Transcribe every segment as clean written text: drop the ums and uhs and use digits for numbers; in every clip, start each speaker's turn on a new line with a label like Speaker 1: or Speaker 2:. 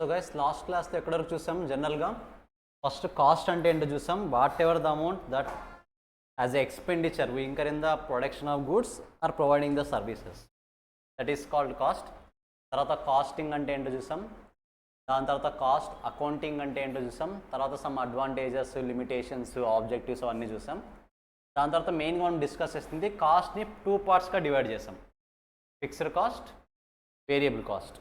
Speaker 1: So guys last క్లాస్లో ఎక్కడ వరకు చూసాం జనరల్గా ఫస్ట్ కాస్ట్ అంటే ఏంటో చూసాం. Whatever the amount that as a expenditure we incur in the production of goods or providing the services, that is called cost. తర్వాత costing అంటే ఏంటో చూసాం. దాని తర్వాత కాస్ట్ అకౌంటింగ్ అంటే ఏంటో చూసాం. తర్వాత సమ్ అడ్వాంటేజెస్, లిమిటేషన్స్, ఆబ్జెక్టివ్స్ అవన్నీ చూసాం. దాని తర్వాత మెయిన్గా మనం డిస్కస్ చేస్తుంది కాస్ట్ని 2 పార్ట్స్గా డివైడ్ చేసాం: fixed cost, variable cost.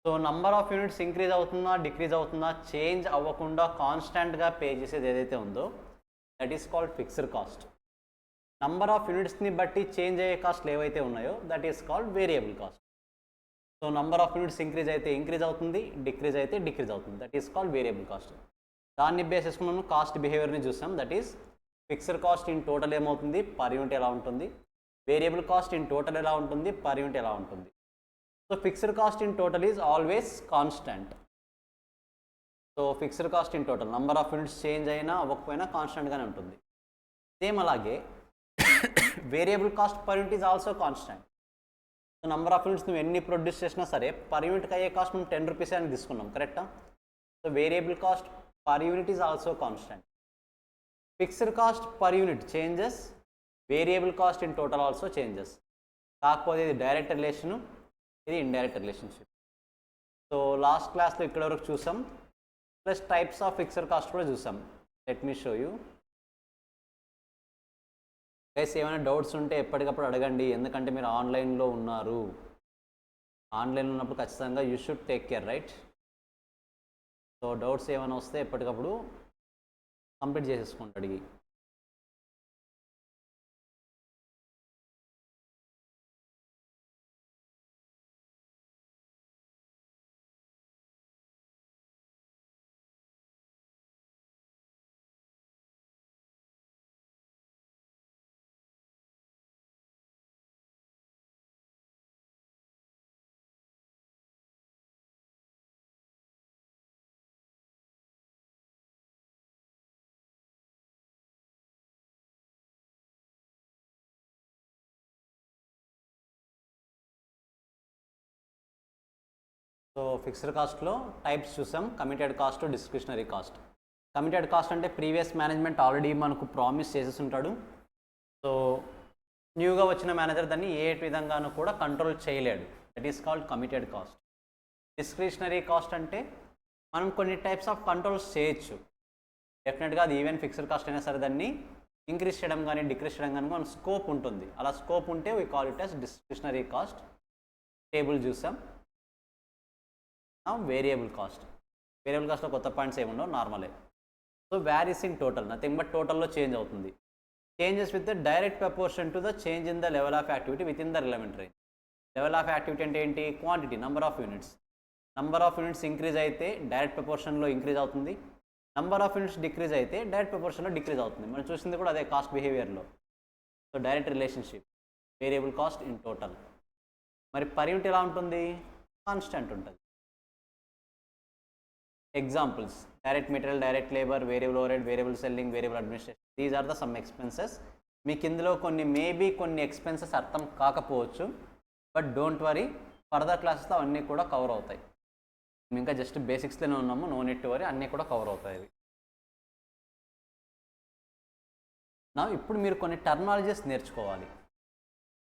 Speaker 1: So number of units increase అవుతుందా డిక్రీజ్ అవుతుందా చేంజ్ అవ్వకుండా కాన్స్టాంట్గా పే చేసేది ఏదైతే ఉందో that is called fixed cost. Number of యూనిట్స్ని బట్టి చేంజ్ అయ్యే కాస్ట్లు ఏవైతే ఉన్నాయో that is called variable cost. So number of units increase అయితే ఇంక్రీజ్ అవుతుంది, డిక్రీజ్ అయితే డిక్రీజ్ అవుతుంది, that is called variable cost. దాన్ని బేస్ చేసుకుని మనం కాస్ట్ బిహేవియర్ని చూసాం. That is fixed cost in total ఏమవుతుంది, పర్ యూనిట్ ఎలా ఉంటుంది, వేరియబుల్ కాస్ట్ ఇన్ టోటల్ ఎలా ఉంటుంది, పర్ యూనిట్ ఎలా ఉంటుంది. So fixed cost in total is always constant. So fixed cost in total number of units change అయినా అవ్వకపోయినా కాన్స్టెంట్గానే ఉంటుంది. సేమ్ అలాగే variable cost per unit is also constant. So number of units నువ్వు ఎన్ని produce చేసినా సరే పర్ యూనిట్కి అయ్యే కాస్ట్ మనం 10 రూపీస్ అని తీసుకున్నాం, కరెక్టా? So variable cost per unit is also constant. Fixed cost per unit changes, variable cost in total also changes. కాకపోతే ఇది డైరెక్ట్ రిలేషను, ఇది ఇండైరెక్ట్ రిలేషన్షిప్. సో లాస్ట్ క్లాస్లో ఇక్కడ వరకు చూసాం. Plus types of fixed cost కూడా చూసాం. Let me show you guys. ఏమైనా డౌట్స్ ఉంటే ఎప్పటికప్పుడు అడగండి, ఎందుకంటే మీరు ఆన్లైన్లో ఉన్నారు. ఆన్లైన్లో ఉన్నప్పుడు ఖచ్చితంగా you should take care, right? So doubts ఏమైనా వస్తే ఎప్పటికప్పుడు కంప్లీట్ చేసేసుకోండి అడిగి. సో ఫిక్స్డ్ కాస్ట్లో టైప్స్ చూసాం. Committed cost, discretionary cost. Committed cost అంటే ప్రీవియస్ మేనేజ్మెంట్ ఆల్రెడీ మనకు ప్రామిస్ చేసేసి ఉంటాడు. సో న్యూగా వచ్చిన మేనేజర్ దాన్ని ఏ విధంగానూ కూడా కంట్రోల్ చేయలేడు. That is called committed cost. Discretionary cost అంటే మనం కొన్ని టైప్స్ ఆఫ్ కంట్రోల్స్ చేయొచ్చు. డెఫినెట్గా అది ఈవెన్ ఫిక్స్డ్ కాస్ట్ అయినా సరే దాన్ని ఇంక్రీజ్ చేయడం కానీ డిక్రీజ్ చేయడం కానీ మన స్కోప్ ఉంటుంది. అలా స్కోప్ ఉంటే we call it as discretionary cost. Table చూసాం. Variable cost. వేరియబుల్ కాస్ట్లో కొత్త పాయింట్స్ ఏమి ఉండవు, నార్మలే. So varies in total, nothing but టోటల్లో చేంజ్ అవుతుంది. Changes with the direct proportion to the change in the level of activity with in the relevant range. Level of activity అంటే ఏంటి? Quantity, number of units. Number of units increase అయితే direct ప్రపోర్షన్లో increase అవుతుంది. Number of units decrease అయితే direct ప్రపోర్షన్లో decrease అవుతుంది. మనం చూసింది కూడా అదే కాస్ట్ బిహేవియర్లో. So direct relationship variable cost in total. మరి పర్ యూనిట్ ఎలా ఉంటుంది? కాన్స్టెంట్ ఉంటుంది. Examples: direct material, direct labour, variable overhead, variable selling, variable administration. These are the some expenses. మీకు ఇందులో కొన్ని ఎక్స్పెన్సెస్ అర్థం కాకపోవచ్చు, బట్ డోంట్ వరీ, ఫర్దర్ క్లాసెస్లో అన్నీ కూడా కవర్ అవుతాయి. మేము ఇంకా జస్ట్ బేసిక్స్లోనే ఉన్నాము, నో నీడ్ టు వరీ, అన్నీ కూడా కవర్ అవుతాయి. నా ఇప్పుడు మీరు కొన్ని టర్మినాలజీస్ నేర్చుకోవాలి.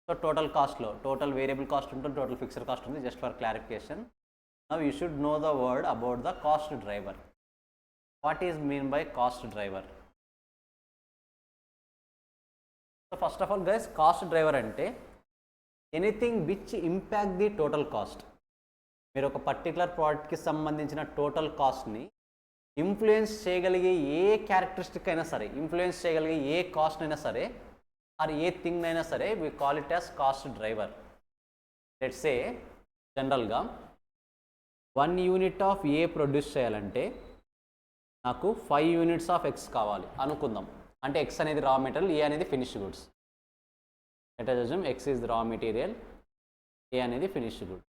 Speaker 1: సో టోటల్ కాస్ట్లో టోటల్ వేరియబుల్ కాస్ట్ ఉంటుంది, టోటల్ ఫిక్స్డ్ కాస్ట్ ఉంది. Just for clarification, now you should know the word about the cost driver. What is mean by cost driver? So first of all guys, cost driver ante anything which impact the total cost. మీరు ఒక particular ప్రోడక్ట్కి సంబంధించిన total కాస్ట్ని influence చేయగలిగే ఏ characteristic అయినా సరే, influence చేయగలిగే ఏ cost అయినా సరే, ఆర్ ఏ థింగ్ అయినా సరే, we call it as cost driver. Let's say జనరల్గా 1 యూనిట్ ఆఫ్ ఏ ప్రొడ్యూస్ చేయాలంటే నాకు 5 యూనిట్స్ ఆఫ్ ఎక్స్ కావాలి అనుకుందాం. అంటే ఎక్స్ అనేది రా మెటీరియల్, ఏ అనేది finished goods. Let us assume X is raw material, A అనేది ఫినిష్డ్ గుడ్.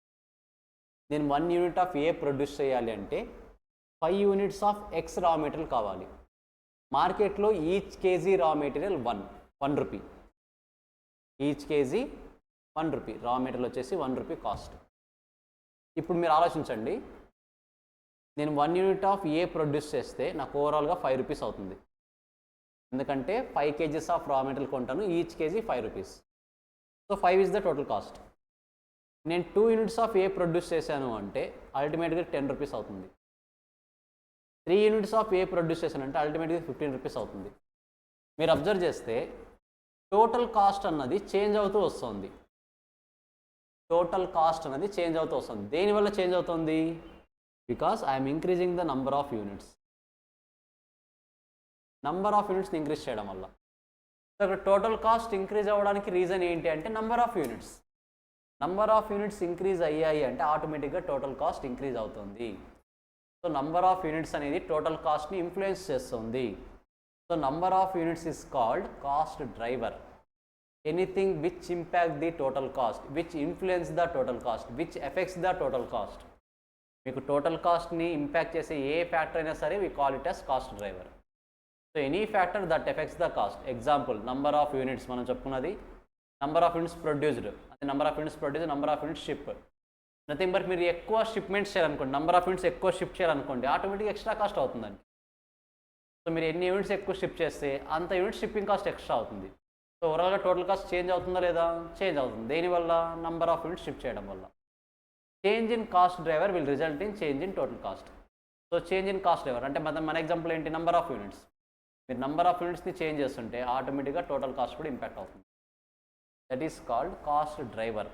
Speaker 1: నేను 1 యూనిట్ ఆఫ్ ఏ ప్రొడ్యూస్ చేయాలి అంటే 5 units of X raw material కావాలి. మార్కెట్లో each KG raw material 1 rupee. Each KG 1 rupee. Raw material వచ్చేసి 1 rupee cost. ఇప్పుడు మీరు ఆలోచించండి, నేను 1 యూనిట్ ఆఫ్ ఏ ప్రొడ్యూస్ చేస్తే నాకు ఓవరాల్గా 5 రూపీస్ అవుతుంది. ఎందుకంటే 5 kgs ఆఫ్ రా మెటీరియల్ కొంటాను, each KG 5 rupees. So 5 is the total cost. నేను 2 యూనిట్స్ ఆఫ్ ఏ ప్రొడ్యూస్ చేశాను అంటే అల్టిమేట్గా 10 రూపీస్ అవుతుంది. 3 యూనిట్స్ ఆఫ్ ఏ ప్రొడ్యూస్ చేశానంటే అల్టిమేట్గా 15 రూపీస్ అవుతుంది. మీరు అబ్జర్వ్ చేస్తే టోటల్ కాస్ట్ అన్నది చేంజ్ అవుతూ వస్తుంది. టోటల్ కాస్ట్ అనేది చేంజ్ అవుతూ వస్తుంది. దేనివల్ల చేంజ్ అవుతుంది? Because I'm increasing the number of units. Number of యూనిట్స్ని ఇంక్రీజ్ చేయడం వల్ల. సో ఇక్కడ టోటల్ కాస్ట్ ఇంక్రీజ్ అవ్వడానికి రీజన్ ఏంటి అంటే number of units. Number of units increase అయ్యాయి అంటే ఆటోమేటిక్గా టోటల్ కాస్ట్ ఇంక్రీజ్ అవుతుంది. సో నంబర్ ఆఫ్ యూనిట్స్ అనేది టోటల్ కాస్ట్ని ఇన్ఫ్లుయెన్స్ చేస్తుంది. So number of units is called cost driver. Anything which impact the total cost, which influence the total cost, which effects the total cost. మీకు total కాస్ట్ని impact చేసే ఏ factor అయినా సరే we call it as cost driver. So any factor that affects the cost. Example number of units మనం చెప్పుకున్నది, number of units produced, అదే number of units produce, number of units ship. Nothing but మీరు ఎక్కువ shipments చేయాలనుకోండి, number of units ఎక్కువ ship చేయాలనుకోండి, ఆటోమేటిక్గా extra cost అవుతుందండి. సో మీరు ఎన్ని యూనిట్స్ ఎక్కువ షిప్ చేస్తే అంత యూనిట్ షిప్పింగ్ కాస్ట్ ఎక్స్ట్రా అవుతుంది. సో ఓవరాల్గా టోటల్ కాస్ట్ చేంజ్ అవుతుందా లేదా? చేంజ్ అవుతుంది. దేనివల్ల? నంబర్ ఆఫ్ యూనిట్స్ షిప్ చేయడం వల్ల. Change in cost driver will result in change in total cost. So change in cost driver అంటే మన ఎగ్జాంపుల్ ఏంటి? Number of units. మీరు నంబర్ ఆఫ్ యూనిట్స్ని చేంజ్ చేస్తుంటే ఆటోమేటిక్గా టోటల్ కాస్ట్ కూడా ఇంపాక్ట్ అవుతుంది. That is called cost driver.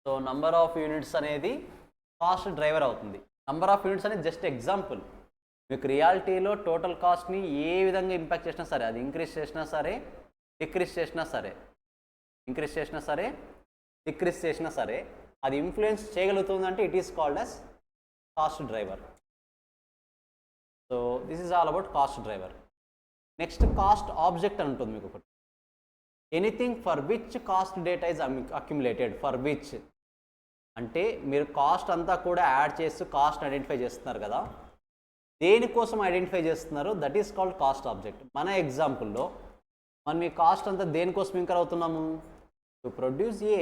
Speaker 1: So number of units అనేది cost driver అవుతుంది. నంబర్ ఆఫ్ యూనిట్స్ అనేది జస్ట్ ఎగ్జాంపుల్. మీకు రియాలిటీలో టోటల్ కాస్ట్ని ఏ విధంగా ఇంపాక్ట్ చేసినా సరే, అది ఇంక్రీజ్ చేసినా సరే, డిక్రీజ్ చేసినా సరే, ఇంక్రీజ్ చేసినా సరే, డిక్రీజ్ చేసినా సరే, అది ఇన్ఫ్లుయెన్స్ చేయగలుగుతుందంటే it is called as cost driver. So this is all about cost driver. Next cost object అని ఉంటుంది మీకు ఒకటి. Anything for which cost data is accumulated. For which అంటే మీరు కాస్ట్ అంతా కూడా యాడ్ చేస్తూ కాస్ట్ ఐడెంటిఫై చేస్తున్నారు కదా, దేనికోసం ఐడెంటిఫై చేస్తున్నారు, that is called cost object. మన ఎగ్జాంపుల్లో మనం ఈ కాస్ట్ అంతా దేనికోసం ఇంకర్ అవుతున్నాము? To produce A.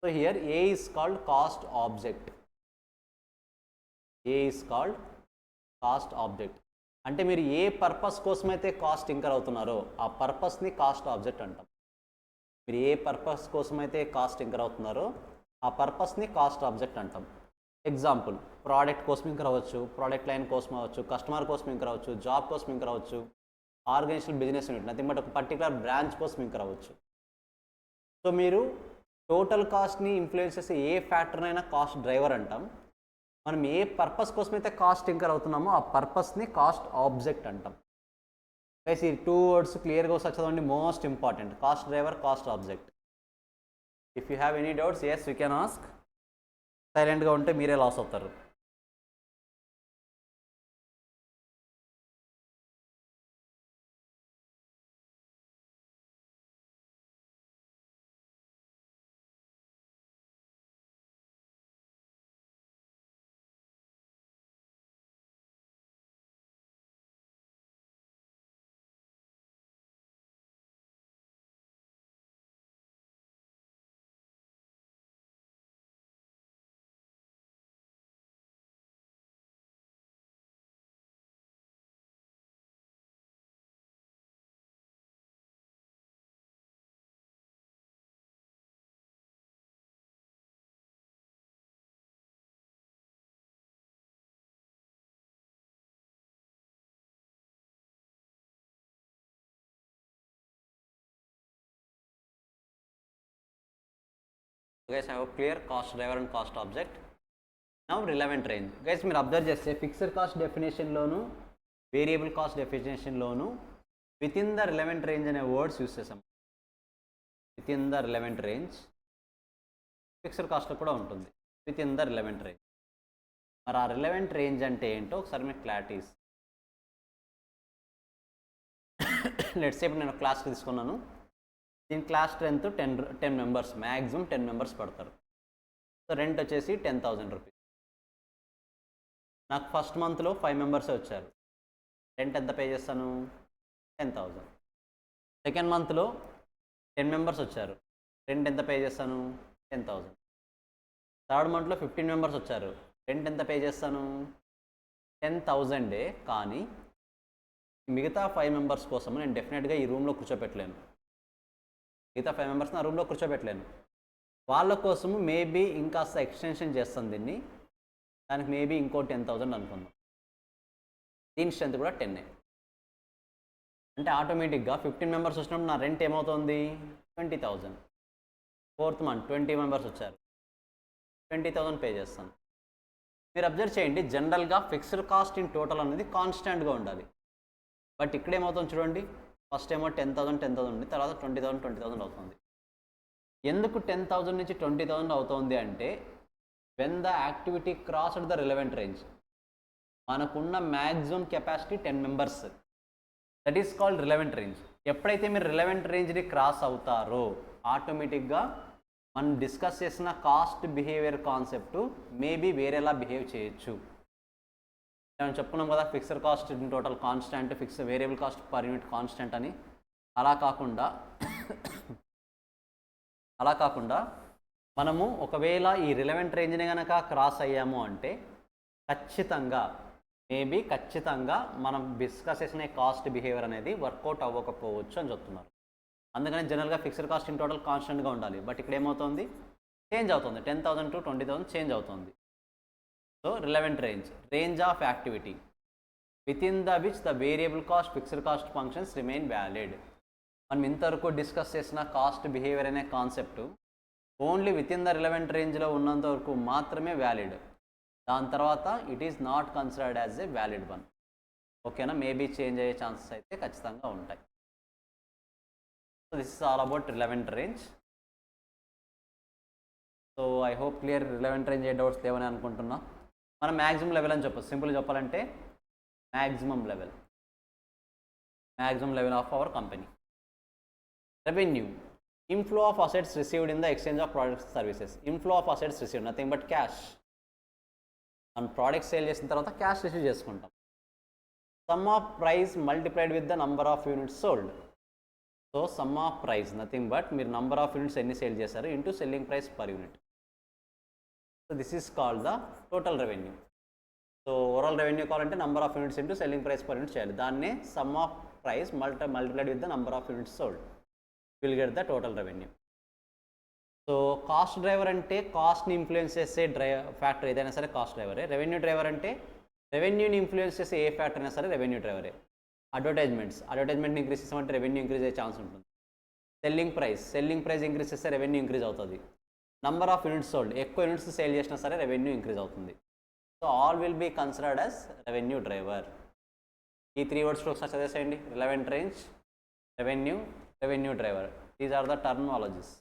Speaker 1: So here A is called cost object. A is called cost object. అంటే మీరు ఏ పర్పస్ కోసమైతే కాస్ట్ ఇంకర్ అవుతున్నారో ఆ పర్పస్ని కాస్ట్ ఆబ్జెక్ట్ అంటాం. మీరు ఏ పర్పస్ కోసమైతే కాస్ట్ ఇంకర్ అవుతున్నారో ఆ పర్పస్ని కాస్ట్ ఆబ్జెక్ట్ అంటాం. ఎగ్జాంపుల్, ప్రోడక్ట్ కోసం ఇంకర్ అవ్వచ్చు, ప్రోడక్ట్ లైన్ కోసం అవ్వచ్చు, కస్టమర్ కోసం ఇంకర్ అవ్వచ్చు, జాబ్ కోసం ఇంకర్ అవ్వచ్చు, organisation business unit, nothing but ఒక పర్టికులర్ బ్రాంచ్ కోసం ఇంకర్ అవ్వచ్చు. సో మీరు టోటల్ కాస్ట్ని ఇన్ఫ్లుయెన్స్ చేసే ఏ ఫ్యాక్టర్నైనా కాస్ట్ డ్రైవర్ అంటాం. మనం ఏ పర్పస్ కోసమైతే కాస్ట్ ఇంకర్ అవుతున్నామో ఆ పర్పస్ని కాస్ట్ ఆబ్జెక్ట్ అంటాం. గైస్ ఈ 2 వర్డ్స్ క్లియర్గా ఒకసారి చదవండి, most important. Cost driver, cost object. If you have any doubts yes you can ask. సైలెంట్గా ఉంటే మీరే లాస్ అవుతారు. Guys, I have clear cost driver and cost object. Now relevant range. Guys, మీరు observe చేస్తే fixed cost డెఫినేషన్లోను variable cost డెఫినేషన్లోను with in the relevant range అనే words use చేసాం. With in the relevant range fixed కాస్ట్లో కూడా ఉంటుంది, with in the relevant range. మరి ఆ రిలవెంట్ రేంజ్ అంటే ఏంటో ఒకసారి మీకు క్లారిటీస్. లెట్స్ సే ఇప్పుడు నేను క్లాస్ తీసుకున్నాను, దీని class strength 10 members, maximum 10 members పడతారు. సో రెంట్ వచ్చేసి 10,000 రూపీస్. నాకు ఫస్ట్ మంత్లో 5 మెంబర్సే వచ్చారు, రెంట్ ఎంత పే చేస్తాను? 10,000. సెకండ్ మంత్లో 10 మెంబర్స్ వచ్చారు, రెంట్ ఎంత పే చేస్తాను? 10,000. థర్డ్ మంత్లో 15 మెంబర్స్ వచ్చారు, రెంట్ ఎంత పే చేస్తాను? 10,000 కానీ మిగతా 5 మెంబర్స్ కోసం నేను డెఫినెట్గా ఈ రూమ్లో కూర్చోపెట్టలేను. మిగతా 5 మెంబర్స్ని ఆ రూమ్లో కూర్చోబెట్టలేను. వాళ్ళ కోసము మేబీ ఇంకాస్త ఎక్స్టెన్షన్ చేస్తాను దీన్ని. దానికి మేబీ ఇంకో 10,000 అనుకుందాం. దీని స్ట్రెంత్ కూడా 10. అంటే ఆటోమేటిక్గా 15 మెంబర్స్ వచ్చినప్పుడు నా రెంట్ ఏమవుతుంది? 20,000. 4th మంత్ 20 మెంబర్స్ వచ్చారు, 20,000 పే చేస్తాను. మీరు అబ్జర్వ్ చేయండి, జనరల్గా ఫిక్స్డ్ కాస్ట్ ఇన్ టోటల్ అనేది కాన్స్టాంట్గా ఉండాలి. బట్ ఇక్కడ ఏమవుతుంది చూడండి, ఫస్ట్ ఏమో 10,000 ఉంది, తర్వాత 20,000 అవుతుంది. ఎందుకు 10,000 నుంచి 20,000 అవుతుంది అంటే when the activity crossed the relevant range. మనకున్న maximum capacity 10 members, that is called relevant range. ఎప్పుడైతే మీరు రిలవెంట్ రేంజ్ని క్రాస్ అవుతారో ఆటోమేటిక్గా మనం డిస్కస్ చేసిన కాస్ట్ బిహేవియర్ కాన్సెప్ట్ మేబీ వేరేలా బిహేవ్ చేయొచ్చు. మనం చెప్పుకున్నాం కదా, fixed cost in total constant, fixed variable cost per unit constant అని. అలా కాకుండా మనము ఒకవేళ ఈ రిలవెంట్ రేంజ్ని కనుక క్రాస్ అయ్యాము అంటే ఖచ్చితంగా మనం డిస్కస్ చేసిన కాస్ట్ బిహేవియర్ అనేది వర్కౌట్ అవ్వకపోవచ్చు అని చెప్తున్నారు. అందుకని జనరల్గా ఫిక్స్డ్ కాస్ట్ ఇన్ టోటల్ కాన్స్టెంట్గా ఉండాలి. బట్ ఇక్కడ ఏమవుతుంది, చేంజ్ అవుతుంది. 10,000 to 20,000 చేంజ్ అవుతుంది. So relevant range of activity with the which the variable cost fixed cost functions remain valid. మనం ఇంతవరకు డిస్కస్ చేసిన కాస్ట్ బిహేవియర్ అనే concept only with in the relevant రేంజ్లో ఉన్నంత వరకు మాత్రమే వ్యాలిడ్. దాని తర్వాత it is not considered as a valid one. ఓకేనా? మేబీ చేంజ్ అయ్యే ఛాన్సెస్ అయితే ఖచ్చితంగా ఉంటాయి. So this is all about relevant range. So I hope clear. Relevant range A doubts లేవని అనుకుంటున్నా. మనం మ్యాక్సిమం లెవెల్ అని చెప్పచ్చు. సింపుల్గా చెప్పాలంటే maximum level of our company. Revenue, inflow of assets received in the exchange of products and services. Inflow of assets received, nothing but cash. మనం product sale చేసిన తర్వాత క్యాష్ రిసీవ్ చేసుకుంటాం. Sum of price multiplied with the number of units sold. So sum of price nothing but మీరు number of units ఎన్ని sale చేశారు into selling price per unit. So this is called the total revenue. So overall revenue కావాలంటే number of units into selling price per unit చేయాలి. దాన్నే sum of price multiplied with the number of units sold will get the total revenue. So cost driver అంటే కాస్ట్ని influence చేసే factor ఏదైనా సరే cost డ్రైవరే. Revenue driver అంటే రెవెన్యూని influence చేసే ఏ factor అయినా సరే రెవెన్యూ డ్రైవరే. అడ్వర్టైజ్మెంట్ని ఇంక్రీజ్ చేసామంటే రెవెన్యూ ఇంక్రీజ్ అయ్యే ఛాన్స్ ఉంటుంది. సెల్లింగ్ ప్రైస్ ఇంక్రీజ్ చేస్తే రెవెన్యూ ఇంక్రీజ్ అవుతుంది. నంబర్ ఆఫ్ యూనిట్స్ సోల్డ్, ఎక్కువ యూనిట్స్ సేల్ చేసినా సరే రెవెన్యూ ఇంక్రీజ్ అవుతుంది. So all will be considered as revenue driver. ఈ 3 words ఒకసారి చదివేసేయండి. Relevant range, revenue driver. These are the terminologies.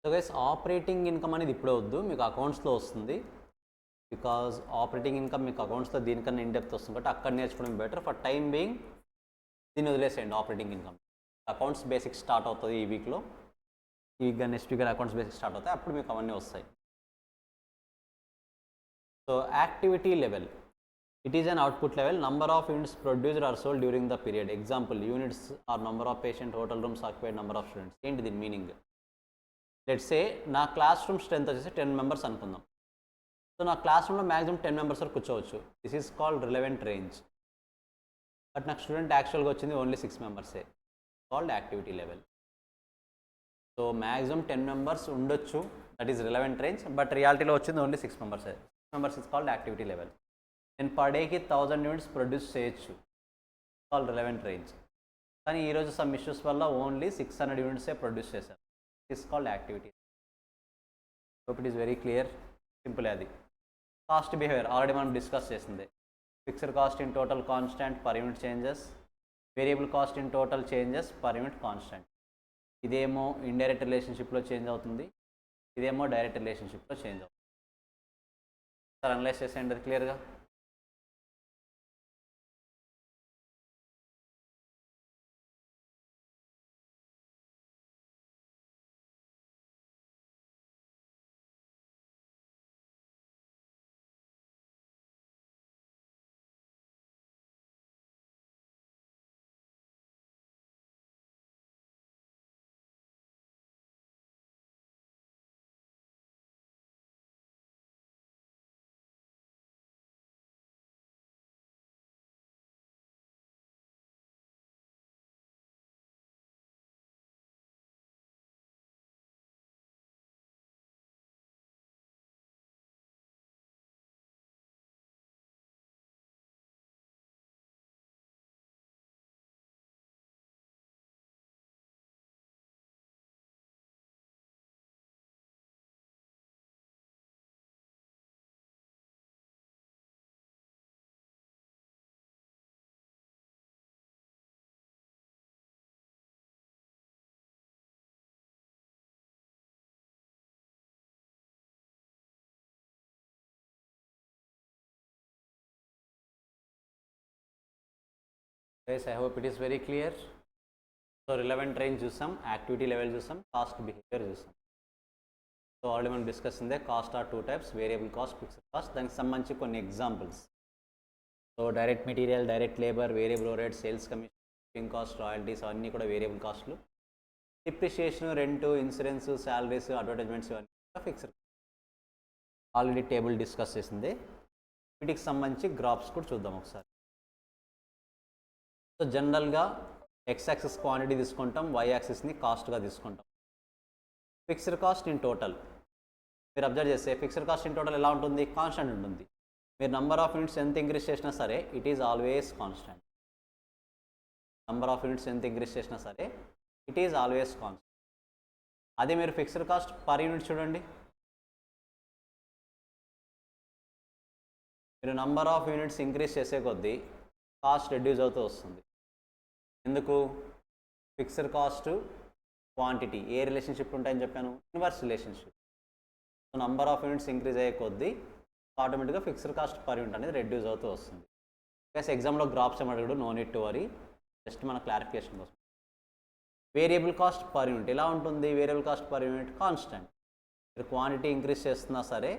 Speaker 1: So guys, operating income అనేది ఇప్పుడే వద్దు, మీకు అకౌంట్స్లో వస్తుంది. బికాజ్ ఆపరేటింగ్ ఇన్కమ్ మీకు అకౌంట్స్లో దీనికన్నా ఇన్ డెప్త్ వస్తుంది కాబట్టి అక్కడ నేర్చుకోవడం బెటర్. ఫర్ టైం బీయింగ్ దీన్ని వదిలేసేయండి. Operating income accounts basics start అవుతుంది ఈ వీక్లో. ఈ week next week accounts basics start అవుతాయి, అప్పుడు మీకు అవన్నీ వస్తాయి. So activity level, it is an output level. Number of units produced or sold during the period. Example, units or number of patient, hotel rooms occupied, number of students. ఏంటి దీని meaning? Let's say నా class room strength వచ్చేసి 10 members అనుకుందాం. So నా class రూమ్లో maximum 10 members వరకు కూర్చోవచ్చు. This is called relevant range. But నాకు స్టూడెంట్ యాక్చువల్గా వచ్చింది ఓన్లీ 6 మెంబర్సే, called activity level. So maximum 10 members ఉండొచ్చు, that is relevant range. But రియాలిటీలో వచ్చింది ఓన్లీ 6 మెంబర్సే. 6 members is called activity level. నేను పర్ డేకి 1000 యూనిట్స్ ప్రొడ్యూస్ చేయొచ్చు, కాల్డ్ రిలవెంట్ రేంజ్. కానీ ఈరోజు సమ్ ఇష్యూస్ వల్ల ఓన్లీ 600 యూనిట్సే ప్రొడ్యూస్ చేశారు, is called activity. So it is very clear, simple. అది కాస్ట్ బిహేవియర్ ఆల్రెడీ మనం డిస్కస్ చేసింది. Fixed cost in total constant per unit changes, variable cost in total changes per unit constant. ఇదేమో indirect రిలేషన్షిప్లో change అవుతుంది, ఇదేమో direct రిలేషన్షిప్లో change అవుతుంది. Sir analyse చేసేయండి అది క్లియర్గా. Guys, I hope it is very clear. So relevant range చూసాం, యాక్టివిటీ లెవెల్ చూసాం, కాస్ట్ బిహేవియర్ చూసాం. సో ఆల్రెడీ మనం డిస్కస్ ఉంది, cost are 2 types, variable cost, fixed cost. దానికి సంబంధించి కొన్ని examples. So direct material, direct labour, variable over, sales commission, shipping cost, royalties అన్నీ కూడా వేరియబుల్ కాస్ట్లు. Depreciation, rent, insurance, salaries, advertisements ఇవన్నీ కూడా ఫిక్స్డ్. ఆల్రెడీ టేబుల్ డిస్కస్ చేసింది. వీటికి సంబంధించి గ్రాఫ్స్ కూడా చూద్దాం ఒకసారి. సో జనరల్గా ఎక్స్ యాక్సిస్ క్వాంటిటీ తీసుకుంటాం, వై యాక్సిస్ని కాస్ట్గా తీసుకుంటాం. ఫిక్స్డ్ కాస్ట్ ఇన్ టోటల్ మీరు అబ్జర్వ్ చేస్తే ఫిక్స్డ్ కాస్ట్ ఇన్ టోటల్ ఎలా ఉంటుంది, కాన్స్టెంట్ ఉంటుంది. మీరు నంబర్ ఆఫ్ యూనిట్స్ ఎంత ఇంక్రీజ్ చేసినా సరే it is always constant. Number of units ఎంత ఇంక్రీజ్ చేసినా సరే ఇట్ ఈజ్ ఆల్వేస్ కాన్స్టెంట్. అదే మీరు ఫిక్స్డ్ కాస్ట్ పర్ యూనిట్ చూడండి, మీరు నంబర్ ఆఫ్ యూనిట్స్ ఇంక్రీజ్ చేసే కొద్దీ కాస్ట్ రెడ్యూస్ అవుతూ వస్తుంది. ఎందుకు? ఫిక్స్డ్ కాస్ట్ క్వాంటిటీ ఏ రిలేషన్షిప్ ఉంటాయని చెప్పాను, inverse relationship. So number of units increase అయ్యే కొద్దీ ఆటోమేటిక్గా ఫిక్స్డ్ కాస్ట్ పర్ యూనిట్ అనేది రెడ్యూస్ అవుతూ వస్తుంది. ప్లస్ ఎగ్జామ్లో గ్రాఫ్స్ ఏమడగడు, no need to worry, just మన క్లారిఫికేషన్ కోసం. వేరియబుల్ కాస్ట్ పర్ యూనిట్ ఎలా ఉంటుంది? Variable cost per unit constant. మీరు క్వాంటిటీ ఇంక్రీజ్ చేస్తున్నా సరే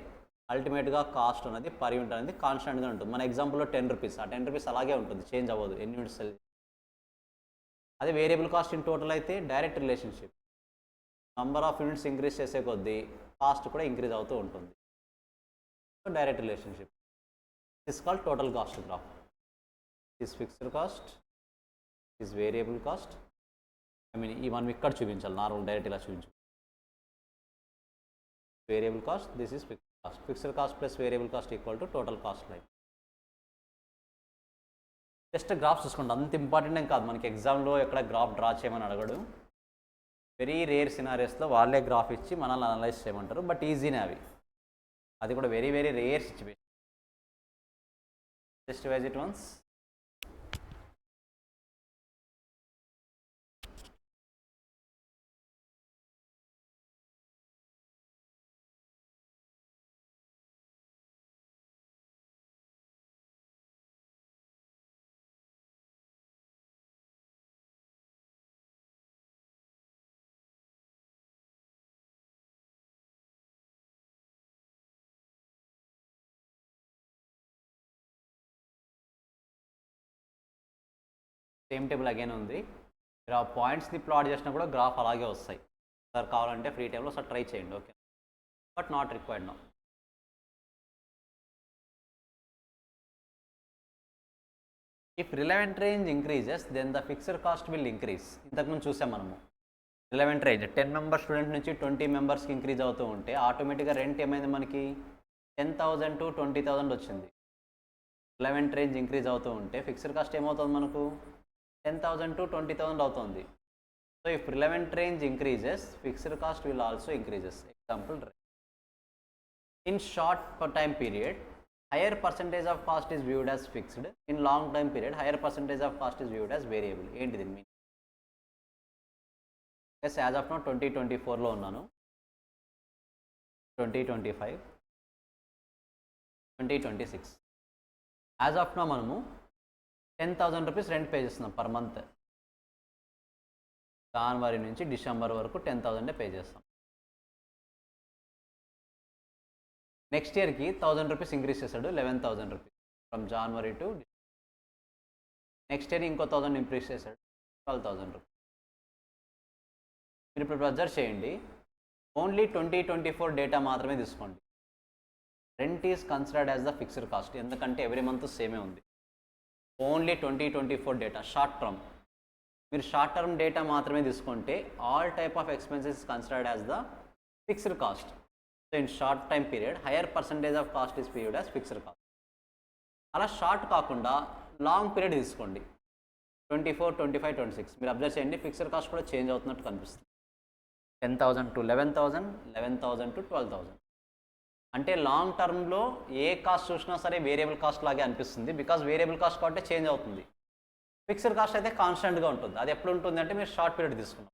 Speaker 1: అల్టిమేట్గా కాస్ట్ అనేది పర్ యూనిట్ అనేది కాన్స్టెంట్గా ఉంటుంది. మన ఎగ్జాంపుల్లో 10 రూపీస్, ఆ 10 రూపీస్ అలాగే ఉంటుంది, చేంజ్ అవ్వదు ఎన్ని యూనిట్స్. అదే వేరియబుల్ కాస్ట్ ఇన్ టోటల్ అయితే direct relationship. Number of units increase చేసే కొద్దీ కాస్ట్ కూడా ఇంక్రీజ్ అవుతూ ఉంటుంది. So direct relationship is called total cost graph. Is fixed cost, is variable cost. ఈ మనం ఇక్కడ చూపించాలి, నార్మల్ డైరెక్ట్ ఇలా చూపించాలి. Variable cost, this is fixed cost. Fixed cost plus variable cost equal to total cost line. Just graphs చూసుకోండి, అంత important ఏం కాదు. మనకి ఎగ్జామ్లో ఎక్కడ గ్రాఫ్ డ్రా చేయమని అడగడు. వెరీ రేర్ సినారియోస్లో వాళ్ళే గ్రాఫ్ ఇచ్చి మనల్ని అనలైజ్ చేయమంటారు, బట్ ఈజీనే అవి. అది కూడా very very rare situation. Just wise it once. Same table again ఉంది. మీరు ఆ పాయింట్స్ని ప్లాట్ చేసినా కూడా గ్రాఫ్ అలాగే వస్తాయి. సార్ కావాలంటే ఫ్రీ టైంలో సార్ ట్రై చేయండి, okay, but not required now. If relevant range increases then the fixed cost will increase. ఇంతకుముందు చూసాం మనము రిలవెంట్ రేంజ్ 10 మెంబర్ స్టూడెంట్ నుంచి 20 మెంబర్స్కి ఇంక్రీజ్ అవుతూ ఉంటే ఆటోమేటిక్గా రెంట్ ఏమైంది మనకి 10,000 to 20,000 వచ్చింది. రిలవెంట్ రేంజ్ ఇంక్రీజ్ అవుతూ ఉంటే ఫిక్స్డ్ కాస్ట్ ఏమవుతుంది మనకు 10,000 to 20,000 అవుతుంది. So if relevant range increases fixed cost will also increases. Example, in short time period higher percentage of cost is viewed as fixed, in long time period higher percentage of cost is viewed as variable. ఏంటి దీని mean? Yes, as of now 2024లో ఉన్నాను, 2025, 2026. As of now మనము 10,000 rupees rent pay చేస్తున్నాం per month. జనవరి నుంచి December వరకు 10,000 pay చేస్తాం. నెక్స్ట్ ఇయర్కి 1,000 రూపీస్ ఇంక్రీజ్ చేశాడు, 11,000 rupees from January to. Next year ఇంకో 1,000 ఇంక్రీజ్ చేశాడు, 12,000 రూపీస్. మీరు ఇప్పుడు అబ్జర్వ్ చేయండి, ఓన్లీ 2024 డేటా మాత్రమే తీసుకోండి. Rent is considered as the fixed cost, ఎందుకంటే ఎవ్రీ మంత్ సేమే ఉంది. Only 2024 data short term. మీరు షార్ట్ టర్మ్ డేటా మాత్రమే తీసుకుంటే all type of expenses considered as the fixed cost. So in short time period hire percentage of cost is period as fixed cost. అలా short కాకుండా long period తీసుకోండి, 24, 25, 26. మీరు observe చేయండి, fixed cost కూడా change అవుతున్నట్టు కనిపిస్తుంది. 10,000 to 11,000, 11,000 to 12,000. అంటే long టర్మ్లో ఏ కాస్ట్ చూసినా సరే వేరియబుల్ కాస్ట్ లాగే అనిపిస్తుంది, బికాజ్ వేరియబుల్ కాస్ట్ కాబట్టి చేంజ్ అవుతుంది. ఫిక్స్డ్ కాస్ట్ అయితే కాన్స్టెంట్గా ఉంటుంది. అది ఎప్పుడు ఉంటుంది అంటే మీరు షార్ట్ పీరియడ్ తీసుకున్నాం.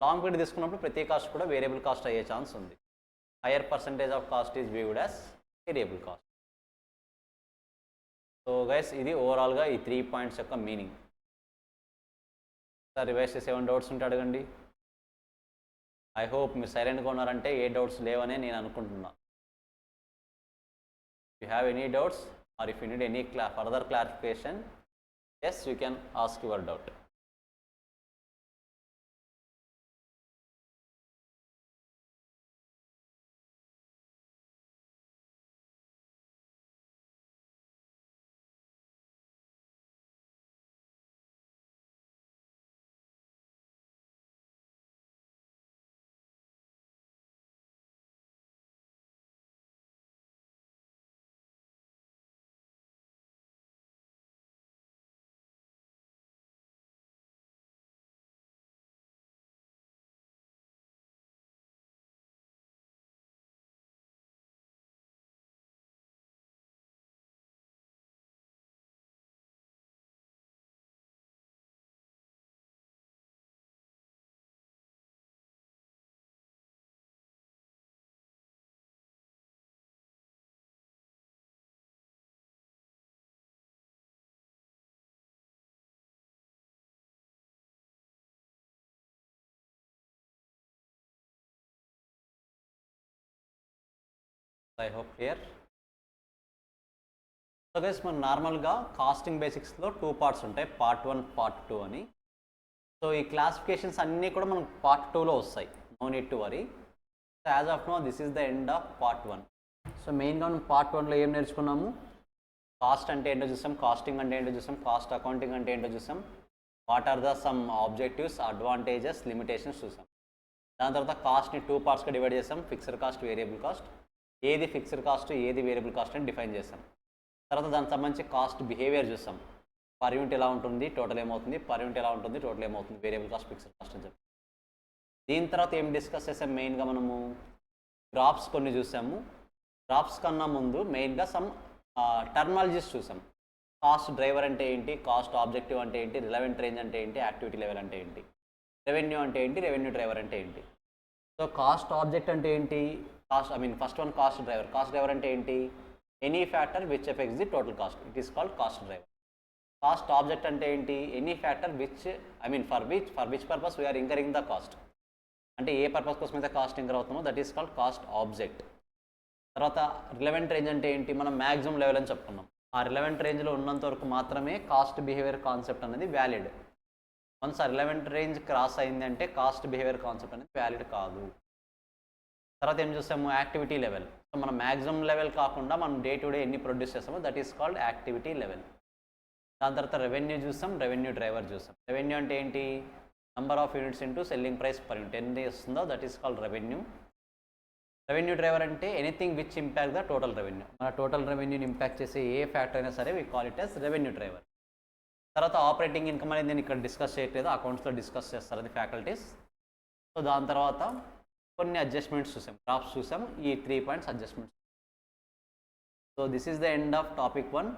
Speaker 1: లాంగ్ పీరియడ్ తీసుకున్నప్పుడు ప్రతి కాస్ట్ కూడా వేరియబుల్ కాస్ట్ అయ్యే ఛాన్స్ ఉంది. Hire percentage of cost is viewed as variable cost. So guys, ఇది ఓవరాల్గా ఈ 3 పాయింట్స్ యొక్క మీనింగ్. సార్ రివైజ్ చేసి 7 డౌట్స్ ఉంటే అడగండి. ఐ హోప్ మీరు సైలెంట్గా ఉన్నారంటే ఏ డౌట్స్ లేవనే నేను అనుకుంటున్నా. You have any doubts or if you need any further clarification, yes, you can ask your doubt. I hope clear. So guys, మన నార్మల్గా కాస్టింగ్ బేసిక్స్లో 2 పార్ట్స్ ఉంటాయి, పార్ట్ 1, పార్ట్ 2 అని. సో ఈ క్లాసిఫికేషన్స్ అన్నీ కూడా మనకు పార్ట్ 2లో వస్తాయి, no need to worry. So as of now this is the end of part 1. So మెయిన్గా మనం పార్ట్ 1లో ఏం నేర్చుకున్నాము? కాస్ట్ అంటే ఏంటో చూసాం, కాస్టింగ్ అంటే ఏంటో చూసాం, కాస్ట్ అకౌంటింగ్ అంటే ఏంటో చూసాం, what are the some objectives, advantages, limitations చూసాం. దాని తర్వాత కాస్ట్ని 2 పార్ట్స్గా డివైడ్ చేసాం, ఫిక్స్డ్ కాస్ట్, వేరియబుల్ కాస్ట్. ఏది ఫిక్స్డ్ కాస్ట్, ఏది వేరియబుల్ కాస్ట్ అని డిఫైన్ చేస్తాం. తర్వాత దానికి సంబంధించి కాస్ట్ బిహేవియర్ చూస్తాం, పర్ యూనిట్ ఎలా ఉంటుంది, టోటల్ ఏమవుతుంది, పర్ యూనిట్ ఎలా ఉంటుంది, టోటల్ ఏమవుతుంది, వేరియబుల్ కాస్ట్, ఫిక్స్డ్ కాస్ట్ అని చెప్పి. దీని తర్వాత ఏం డిస్కస్ చేసాం? మెయిన్గా మనము గ్రాఫ్స్ కొన్ని చూసాము. గ్రాఫ్స్ కన్నా ముందు మెయిన్గా సమ్ టర్మాలజీస్ చూసాం. కాస్ట్ డ్రైవర్ అంటే ఏంటి, కాస్ట్ ఆబ్జెక్టివ్ అంటే ఏంటి, రిలవెంట్ రేంజ్ అంటే ఏంటి, యాక్టివిటీ లెవెల్ అంటే ఏంటి, రెవెన్యూ అంటే ఏంటి, రెవెన్యూ డ్రైవర్ అంటే ఏంటి. సో కాస్ట్ ఆబ్జెక్ట్ అంటే ఏంటి? First one cost driver. Cost driver అంటే ఏంటి? Any factor which affects the total cost, it is called cost driver. Cost object అంటే ఏంటి? Any factor which for which purpose we are incurring the cost, అంటే ఏ purpose కోసం అయితే cost incur అవుతుందో that is called cost object. తర్వాత relevant range అంటే ఏంటి? మనం మ్యాక్సిమం లెవెల్ అని చెప్పుకున్నాం. ఆ రిలవెంట్ రేంజ్లో ఉన్నంత వరకు మాత్రమే కాస్ట్ బిహేవియర్ కాన్సెప్ట్ అనేది వ్యాలిడ్. వన్స్ ఆ రిలవెంట్ రేంజ్ క్రాస్ అయింది అంటే కాస్ట్ బిహేవియర్ కాన్సెప్ట్ అనేది వ్యాలిడ్ కాదు. తర్వాత ఏం చూస్తాము? Activity level. సో మనం మ్యాక్సిమం లెవెల్ కాకుండా మనం డే టు డే ఎన్ని ప్రొడ్యూస్ చేస్తామో that is called activity level. దాని తర్వాత రెవెన్యూ చూసాం, రెవెన్యూ డ్రైవర్ చూసాం. రెవెన్యూ అంటే ఏంటి? Number of units into selling price per unit ఎన్ని వస్తుందో that is called revenue. Revenue driver అంటే anything which impact the total revenue. మన టోటల్ రెవెన్యూని ఇంపాక్ట్ చేసే ఏ ఫ్యాక్టర్ అయినా సరే we call it as revenue driver. తర్వాత ఆపరేటింగ్ ఇన్కమ్ అనేది నేను ఇక్కడ డిస్కస్ చేయట్లేదు, అకౌంట్స్లో డిస్కస్ చేస్తారు అది ఫ్యాకల్టీస్. సో దాని తర్వాత కొన్ని అడ్జస్ట్మెంట్స్ చూసాం, గ్రాఫ్స్ చూసాం, ఈ 3 points adjustments. So this is the end of topic 1.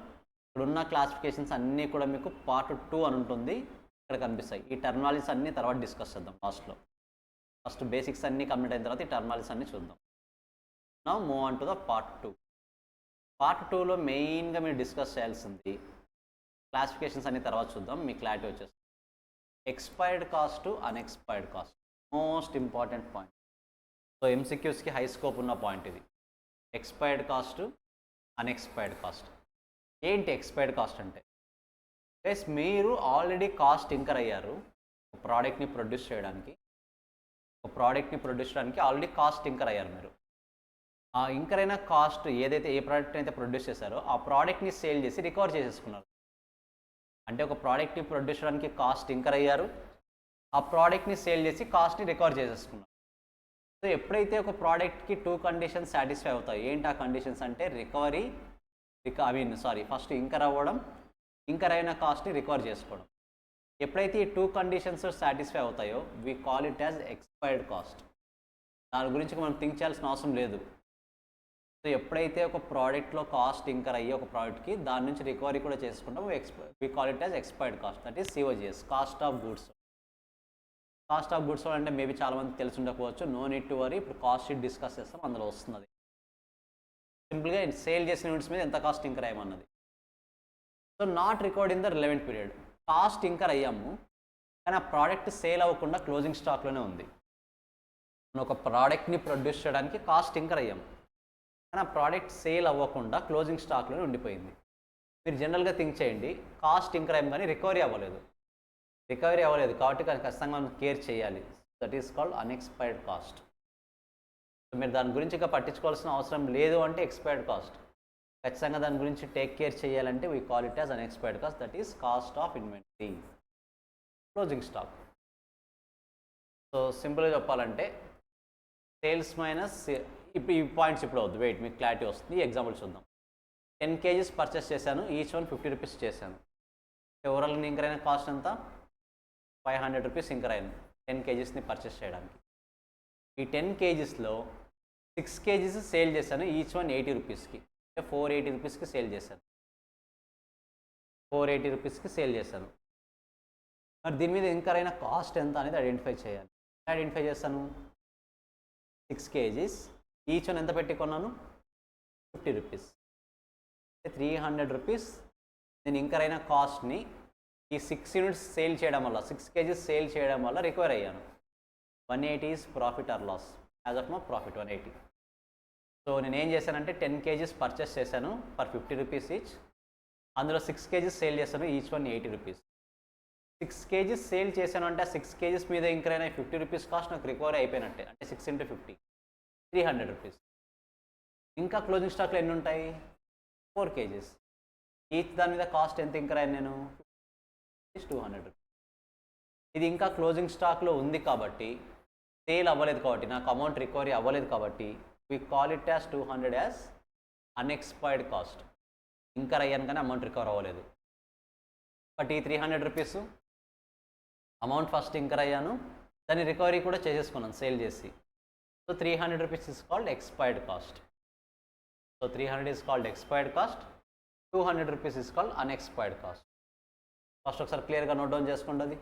Speaker 1: ఇక్కడున్న క్లాసిఫికేషన్స్ అన్నీ కూడా మీకు పార్ట్ 2 అని ఉంటుంది, ఇక్కడ కనిపిస్తాయి. ఈ టర్మినాలజీస్ అన్నీ తర్వాత డిస్కస్ చేద్దాం లాస్ట్లో. ఫస్ట్ బేసిక్స్ అన్నీ కంప్లీట్ అయిన తర్వాత ఈ టర్మినాలజీస్ అన్నీ చూద్దాం. Now move on to the part 2. Part 2లో మెయిన్గా మీరు డిస్కస్ చేయాల్సింది క్లాసిఫికేషన్స్ అన్ని తర్వాత చూద్దాం, మీ క్లారిటీ వచ్చేస్తుంది. Expired cost, unexpired cost most important point. So ఎంసీక్యూస్కి హై స్కోప్ ఉన్న పాయింట్ ఇది. Expired cost, unexpired cost. ఏంటి ఎక్స్పైర్డ్ కాస్ట్ అంటే? ప్లస్ మీరు ఆల్రెడీ కాస్ట్ ఇంకర్ అయ్యారు ఒక ప్రోడక్ట్ని ప్రొడ్యూస్ చేయడానికి. ఆల్రెడీ కాస్ట్ ఇంకర్ అయ్యారు మీరు. ఆ ఇంకర్ అయిన కాస్ట్ ఏదైతే ఏ ప్రోడక్ట్ అయితే ప్రొడ్యూస్ చేశారో ఆ ప్రోడక్ట్ని సేల్ చేసి రికవర్ చేసేసుకున్నారు. అంటే ఒక ప్రోడక్ట్ని ప్రొడ్యూస్ చేయడానికి కాస్ట్ ఇంకర్ అయ్యారు, ఆ ప్రోడక్ట్ని సేల్ చేసి కాస్ట్ని రికవర్ చేసేసుకున్నారు. సో ఎప్పుడైతే ఒక ప్రోడక్ట్కి 2 కండిషన్స్ సాటిస్ఫై అవుతాయి, ఏంటి ఆ కండిషన్స్ అంటే ఫస్ట్ ఇంకర్ అవ్వడం, ఇంకర్ అయిన కాస్ట్ని రికవర్ చేసుకోవడం. ఎప్పుడైతే ఈ 2 కండిషన్స్ సాటిస్ఫై అవుతాయో we call it as expired cost. దాని గురించి మనం థింక్ చేయాల్సిన అవసరం లేదు. సో ఎప్పుడైతే ఒక ప్రోడక్ట్లో కాస్ట్ ఇంకర్ అయ్యి ఒక ప్రోడక్ట్కి దాని నుంచి రికవరీ కూడా చేసుకుంటాం, we call it as expired cost, that is COGS, cost of goods. Cost of goods అంటే మేబీ చాలామంది తెలిసి ఉండకపోవచ్చు, నో నీడ్ టు వరీ. ఇప్పుడు కాస్ట్ షీట్ డిస్కస్ చేస్తాం, అందులో వస్తుంది. సింపుల్గా సేల్ చేసిన యూనిట్స్ మీద ఎంత కాస్ట్ ఇంకర్ అయ్యామన్నది. So not record in the relevant period. Cost incur అయ్యాము కానీ ఆ ప్రోడక్ట్ సేల్ అవ్వకుండా క్లోజింగ్ స్టాక్లోనే ఉంది. మనం ఒక ప్రోడక్ట్ని ప్రొడ్యూస్ చేయడానికి కాస్ట్ ఇంకర్ అయ్యాము కానీ ఆ ప్రోడక్ట్ సేల్ అవ్వకుండా క్లోజింగ్ స్టాక్లోనే ఉండిపోయింది. మీరు జనరల్గా థింక్ చేయండి, కాస్ట్ ఇంకర్ అయ్యాం కానీ రికవరీ అవ్వలేదు కాబట్టి ఖచ్చితంగా మనం కేర్ చేయాలి. That is called unexpired cost. మీరు దాని గురించి ఇంకా పట్టించుకోవాల్సిన అవసరం లేదు అంటే ఎక్స్పైర్డ్ కాస్ట్. ఖచ్చితంగా దాని గురించి టేక్ కేర్ చేయాలంటే we call it as unexpired cost, that is cost of inventory, closing stock. So సింపుల్గా చెప్పాలంటే సేల్స్ మైనస్, ఇప్పుడు ఈ పాయింట్స్ ఇప్పుడు వద్దు, వెయిట్ మీకు క్లారిటీ వస్తుంది. ఎగ్జాంపుల్ చూద్దాం. 10 kgs పర్చేస్ చేశాను, ఈచ్ వన్ 50 రూపీస్ చేశాను. ఓవరాల్ ఇంకర్ అయిన కాస్ట్ అంతా 500 రూపీస్ ఇంకర్ అయింది 10 kgsని పర్చేస్ చేయడానికి. ఈ 10 kgsలో 6 kgs సేల్ చేశాను, ఈచ్ వన్ 80 రూపీస్కి, అంటే 480 రూపీస్కి సేల్ చేశాను. 480 రూపీస్కి సేల్ చేశాను. మరి దీని మీద ఇంకర్ అయిన కాస్ట్ ఎంత అనేది ఐడెంటిఫై చేయాలి. ఐడెంటిఫై చేస్తాను, 6 kgs ఈచ్ వన్ ఎంత పెట్టి కొన్నాను, 50 రూపీస్, 300 రూపీస్. నేను ఇంకర్ అయిన కాస్ట్ని ఈ 6 యూనిట్స్ సేల్ చేయడం వల్ల, 6 kgs సేల్ చేయడం వల్ల రికవర్ అయ్యాను. 180 is profit or loss. As of now profit 180. So నేను ఏం చేశానంటే 10 kgs పర్చేస్ చేశాను ఫర్ 50 రూపీస్ ఈచ్. అందులో 6 kgs సేల్ చేశాను, each one 80 rupees. 6 kgs sale చేశాను అంటే 6 kgs మీద ఇంకర్ అయిన 50 రూపీస్ కాస్ట్ నాకు రికవరీ అయిపోయినట్టే. అంటే 6 × 50 300 రూపీస్. ఇంకా క్లోజింగ్ స్టాక్లో ఎన్ని ఉంటాయి, 4 kgs. ఈచ్ దాని మీద కాస్ట్ ఎంత ఇంకర్ అయ్యాను నేను, 200 రూపీస్. ఇది ఇంకా క్లోజింగ్ స్టాక్లో ఉంది కాబట్టి, సేల్ అవ్వలేదు కాబట్టి, నాకు అమౌంట్ రికవరీ అవ్వలేదు కాబట్టి we call it as 200 as unexpired cost. Incur అయ్యాను కానీ అమౌంట్ రికవర్ అవ్వలేదు. బట్ ఈ 300 రూపీస్ అమౌంట్ ఫస్ట్ ఇంకర్ అయ్యాను, దాన్ని రికవరీ కూడా చేసేసుకున్నాను సేల్ చేసి. So 300 rupees is called expired cost. So 300 is called expired cost, 200 rupees is called unexpired cost. First ఒకసారి క్లియర్గా నోట్ డౌన్ చేసుకోండి, అది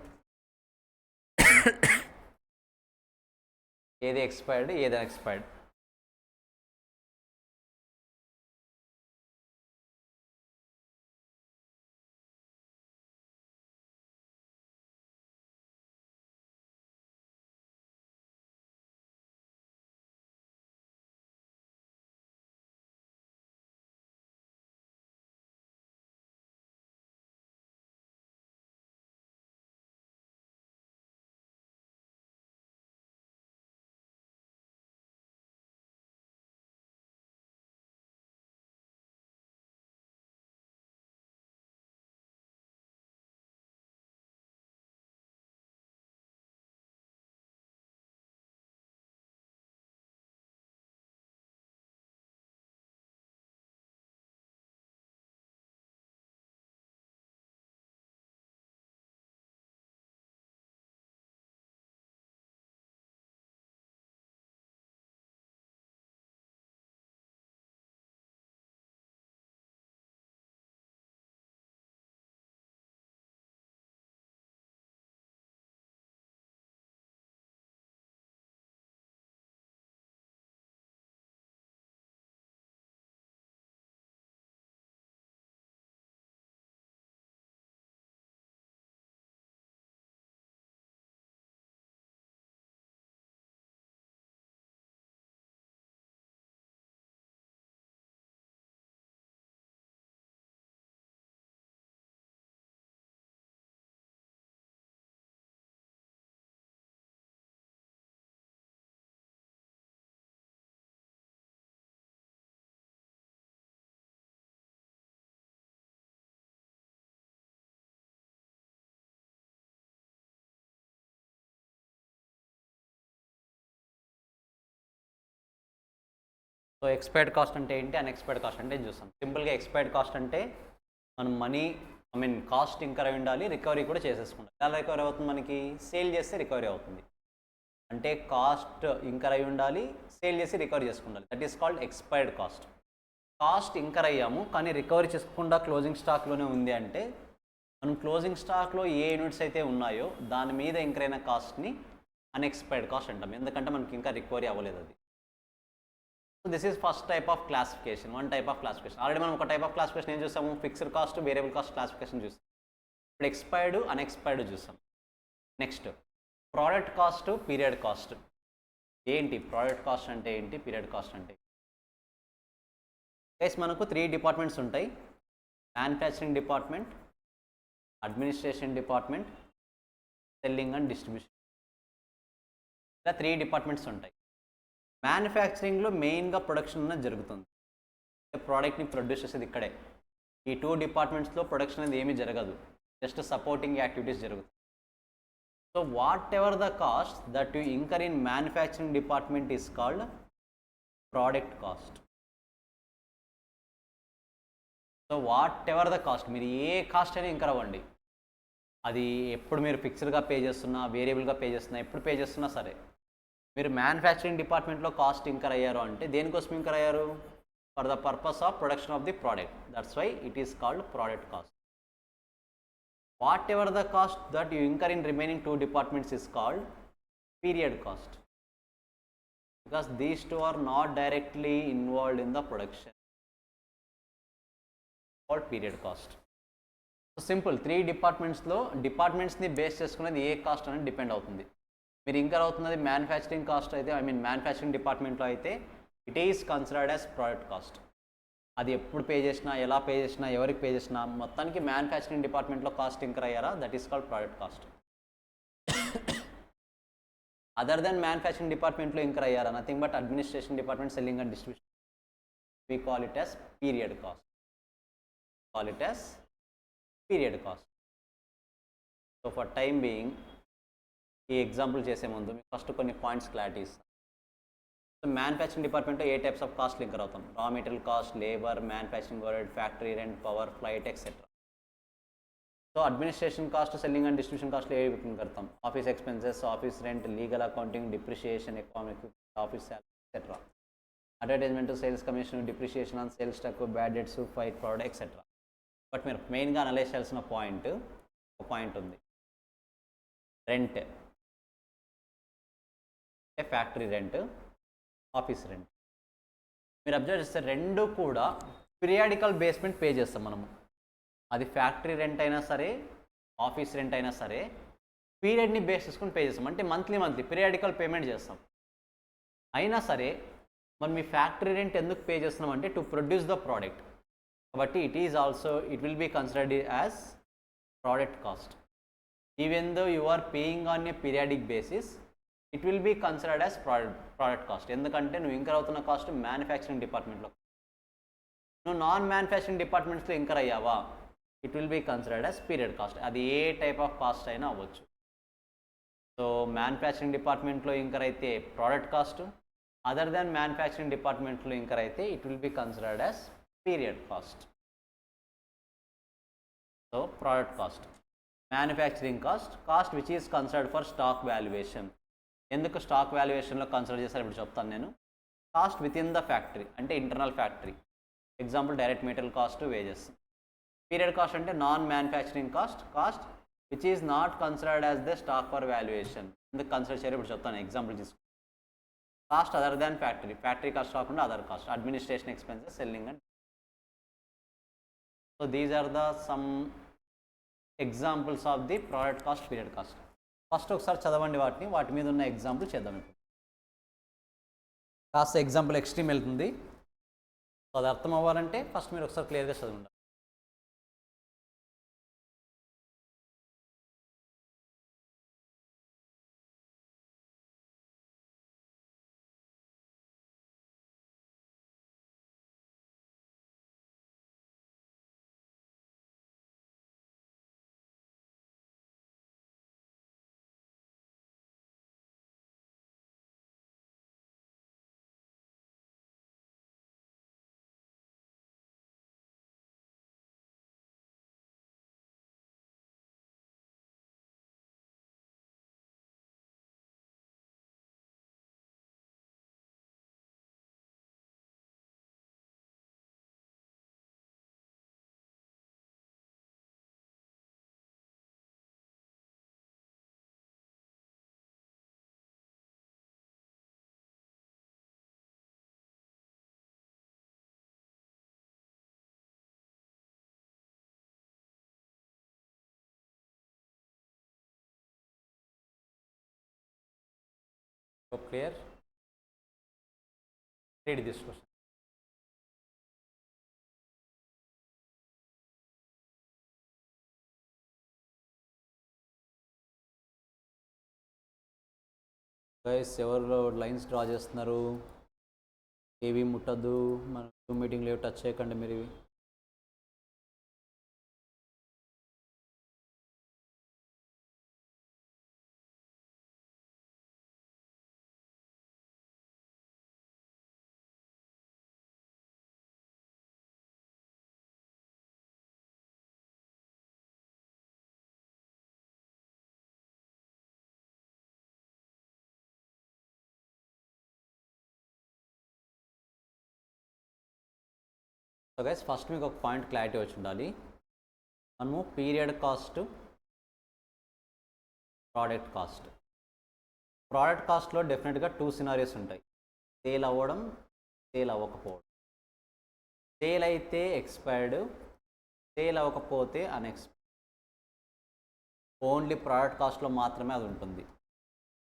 Speaker 1: ఏది ఎక్స్పైర్డ్ ఏది అన్ఎక్స్పైర్డ్. సో ఎక్స్పైర్డ్ కాస్ట్ అంటే ఏంటి, అన్ఎక్స్పైర్డ్ కాస్ట్ అంటే చూస్తాం. సింపుల్గా ఎక్స్పైర్డ్ కాస్ట్ అంటే మనం మనీ కాస్ట్ ఇంకర్ అయి ఉండాలి, రికవరీ కూడా చేసేసుకుంటాం. ఎలా రికవరీ అవుతుంది, మనకి సేల్ చేస్తే రికవరీ అవుతుంది. అంటే కాస్ట్ ఇంకర్ అయి ఉండాలి, సేల్ చేసి రికవరీ చేసుకుండాలి. That is called expired cost. Cost incur అయ్యాము కానీ రికవరీ చేసుకోకుండా క్లోజింగ్ స్టాక్లోనే ఉంది అంటే మనం క్లోజింగ్ స్టాక్లో ఏ యూనిట్స్ అయితే ఉన్నాయో దాని మీద ఇంకర్ అయిన కాస్ట్ని అన్ఎక్స్పైర్డ్ కాస్ట్ అంటాం, ఎందుకంటే మనకి ఇంకా రికవరీ అవ్వలేదు అది. So this is first type of classification, one type of classification. Already మనం ఒక టైప్ ఆఫ్ క్లాసిఫికేషన్ ఏం చూసాము, fixed cost, variable cost classification చూసాం. ఇప్పుడు ఎక్స్పైర్డ్, అన్ఎక్స్పైర్డ్ చూసాం. Next product cost, period cost. ఏంటి ప్రోడక్ట్ కాస్ట్ అంటే ఏంటి, పీరియడ్ కాస్ట్ అంటే గైస్ మనకు 3 డిపార్ట్మెంట్స్ ఉంటాయి. Manufacturing department, administration department, selling and distribution. ఇలా 3 డిపార్ట్మెంట్స్ ఉంటాయి. మ్యానుఫ్యాక్చరింగ్లో మెయిన్గా ప్రొడక్షన్ అనేది జరుగుతుంది, ప్రోడక్ట్ని ప్రొడ్యూస్ చేసేది ఇక్కడే. ఈ 2 డిపార్ట్మెంట్స్లో ప్రొడక్షన్ అనేది ఏమీ జరగదు, జస్ట్ సపోర్టింగ్ యాక్టివిటీస్ జరుగుతాయి. So what ever the cost that you incur in manufacturing department is called product cost. So what ever the cost, మీరు ఏ కాస్ట్ అయినా ఇంకర్ అవ్వండి, అది ఎప్పుడు మీరు ఫిక్స్డ్గా పే చేస్తున్నా, వేరియబుల్గా పే చేస్తున్నా, ఎప్పుడు పే చేస్తున్నా సరే, మీరు మ్యానుఫ్యాక్చరింగ్ డిపార్ట్మెంట్లో కాస్ట్ ఇంకర్ అయ్యారు అంటే దేనికోసం ఇంకర్ అయ్యారు, for the purpose of production of the product. That's why it is called product cost. Whatever the cost that you incur in remaining 2 departments is called period cost, because these 2 are not directly involved in the production, called period cost. Simple 3 డిపార్ట్మెంట్స్లో డిపార్ట్మెంట్స్ని base చేసుకునేది ఏ cost అనేది depend అవుతుంది. మీరు incur అవుతున్నది manufacturing cost అయితే, manufacturing డిపార్ట్మెంట్లో అయితే it is considered as product cost. అది ఎప్పుడు పే చేసినా, ఎలా పే చేసినా, ఎవరికి పే చేసినా, మొత్తానికి మ్యానుఫ్యాక్చరింగ్ డిపార్ట్మెంట్లో కాస్ట్ ఇంకర్ అయ్యారా, that is called product cost. Other than manufacturing డిపార్ట్మెంట్లో ఇంకర్ అయ్యారా, nothing but administration department, selling and distribution, we call it as period cost. Call it as period cost. So for time being, ఈ example చేసే ముందు మీకు first కొన్ని points clarity ఇస్తాను. So manufacturing డిపార్ట్మెంట్లో ఏ టైప్స్ ఆఫ్ కాస్ట్ లింకర్ అవుతాం, raw material cost, labour, manufacturing overhead, factory rent, power, freight etcetera. So administration cost, selling and distribution కాస్ట్లో ఏ లింక్ అవుతాం, office expenses, office rent, legal accounting, depreciation, economic, office salary etcetera. Advertisement, sales commission, depreciation on sales stock, bad debts, freight product etcetera. But మీరు మెయిన్గా analyse చేయాల్సిన ఒక point ఉంది, rent. Factory rent, office rent. మీరు observe చేస్తే రెండు కూడా periodical basement pay చేస్తాం మనము. అది ఫ్యాక్టరీ రెంట్ అయినా సరే, ఆఫీస్ రెంట్ అయినా సరే, పీరియడ్ని బేస్ చేసుకుని పే చేస్తాం. అంటే మంత్లీ పీరియాడికల్ పేమెంట్ చేస్తాం. అయినా సరే మనం మీ ఫ్యాక్టరీ రెంట్ ఎందుకు పే చేస్తున్నాం అంటే టు ప్రొడ్యూస్ ద ప్రోడక్ట్, కాబట్టి it will be considered as product cost. Even though you are paying on a periodic basis, it will be considered as product cost. ఎందుకంటే నువ్వు ఇంకర్ అవుతున్న cost manufacturing డిపార్ట్మెంట్లో, నువ్వు non manufacturing డిపార్ట్మెంట్స్లో incur అయ్యావా, it will be considered as period cost. అది ఏ type of cost అయినా అవ్వచ్చు. సో మ్యానుఫ్యాక్చరింగ్ డిపార్ట్మెంట్లో ఇంకర్ అయితే product cost, other than manufacturing డిపార్ట్మెంట్లో ఇంకర్ అయితే it will be considered as period cost. So product cost. Manufacturing cost which is considered for stock valuation. ఎందుకు స్టాక్ వాల్యుయేషన్లో కన్సిడర్ చేస్తారు ఇప్పుడు చెప్తాను నేను. Cost with in the factory అంటే internal factory, example direct material cost, wages. Period cost అంటే non manufacturing cost which is not considered as the stock for valuation. ఎందుకు కన్సిడర్ చేయాలి ఇప్పుడు చెప్తాను, ఎగ్జాంపుల్ తీసుకుంటాను. Cost other than factory cost కాకుండా other cost, administration expenses, selling and. So these are the some examples of the product cost, period cost. First ఒకసారి చదవండి వాటి మీద ఉన్న ఎగ్జాంపుల్ చేద్దాం. ఇప్పుడు కాస్త ఎగ్జాంపుల్ ఎక్స్ట్రీమ్ వెళ్తుంది, అది అర్థం అవ్వాలంటే ఫస్ట్ మీరు ఒకసారి క్లియర్గా చదవండి. So clear? Read this question. Guys ఎవరు లైన్స్ డ్రా చేస్తున్నారు? ఏవి ముట్టద్దు, మన జూమ్ మీటింగ్లో ఏవి టచ్ చేయకండి మీరు ఇవి. సో గైస్ ఫస్ట్ మీకు ఒక పాయింట్ క్లారిటీ వచ్చి ఉండాలి. మనము period cost, product cost. Product కాస్ట్లో డెఫినెట్గా 2 సినారియోస్ ఉంటాయి. సేల్ అవ్వడం, సేల్ అవ్వకపోవడం. సేల్ అయితే ఎక్స్పైర్డ్, సేల్ అవ్వకపోతే అన్ఎక్స్పైర్డ్. ఓన్లీ ప్రోడక్ట్ కాస్ట్లో మాత్రమే అది ఉంటుంది.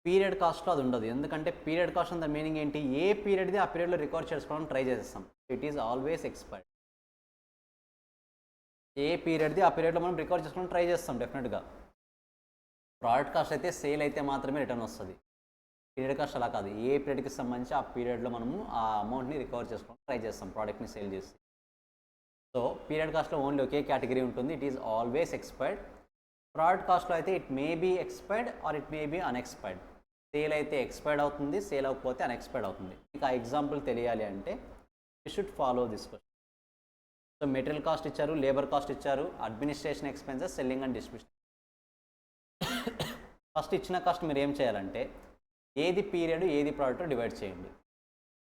Speaker 1: పీరియడ్ కాస్ట్లో అది ఉండదు. ఎందుకంటే పీరియడ్ కాస్ట్ అంత మీనింగ్ ఏంటి? ఏ పీరియడ్ది ఆ పీరియడ్లో రికవర్ చేసుకోవడానికి ట్రై చేసేస్తాం. It is always expired. ఏ పీరియడ్ది ఆ పీరియడ్లో మనం రికవర్ చేసుకోవడానికి ట్రై చేస్తాం డెఫినెట్గా. ప్రోడక్ట్ కాస్ట్ అయితే సేల్ అయితే మాత్రమే రిటర్న్ వస్తుంది. పీరియడ్ కాస్ట్ అలా కాదు. ఏ పీరియడ్కి సంబంధించి ఆ పీరియడ్లో మనము ఆ అమౌంట్ని రికవర్ చేసుకోవడానికి ట్రై చేస్తాం ప్రోడక్ట్ని సేల్ చేసి. సో పీరియడ్ కాస్ట్లో ఓన్లీ ఒకే కేటగిరీ ఉంటుంది. It is always expired. Product కాస్ట్లో అయితే it may be expired or it may be unexpired. Sale అయితే ఎక్స్పైర్డ్ అవుతుంది, సేల్ అవ్వకపోతే అన్ఎక్స్పైర్డ్ అవుతుంది. మీకు ఆ ఎగ్జాంపుల్ తెలియాలి అంటే you should follow this question. So material cost ఇచ్చారు, లేబర్ కాస్ట్ ఇచ్చారు, administration expenses, selling and distribution. First ఇచ్చిన కాస్ట్ మీరు ఏం చేయాలంటే ఏది పీరియడ్ ఏది ప్రోడక్ట్ డివైడ్ చేయండి.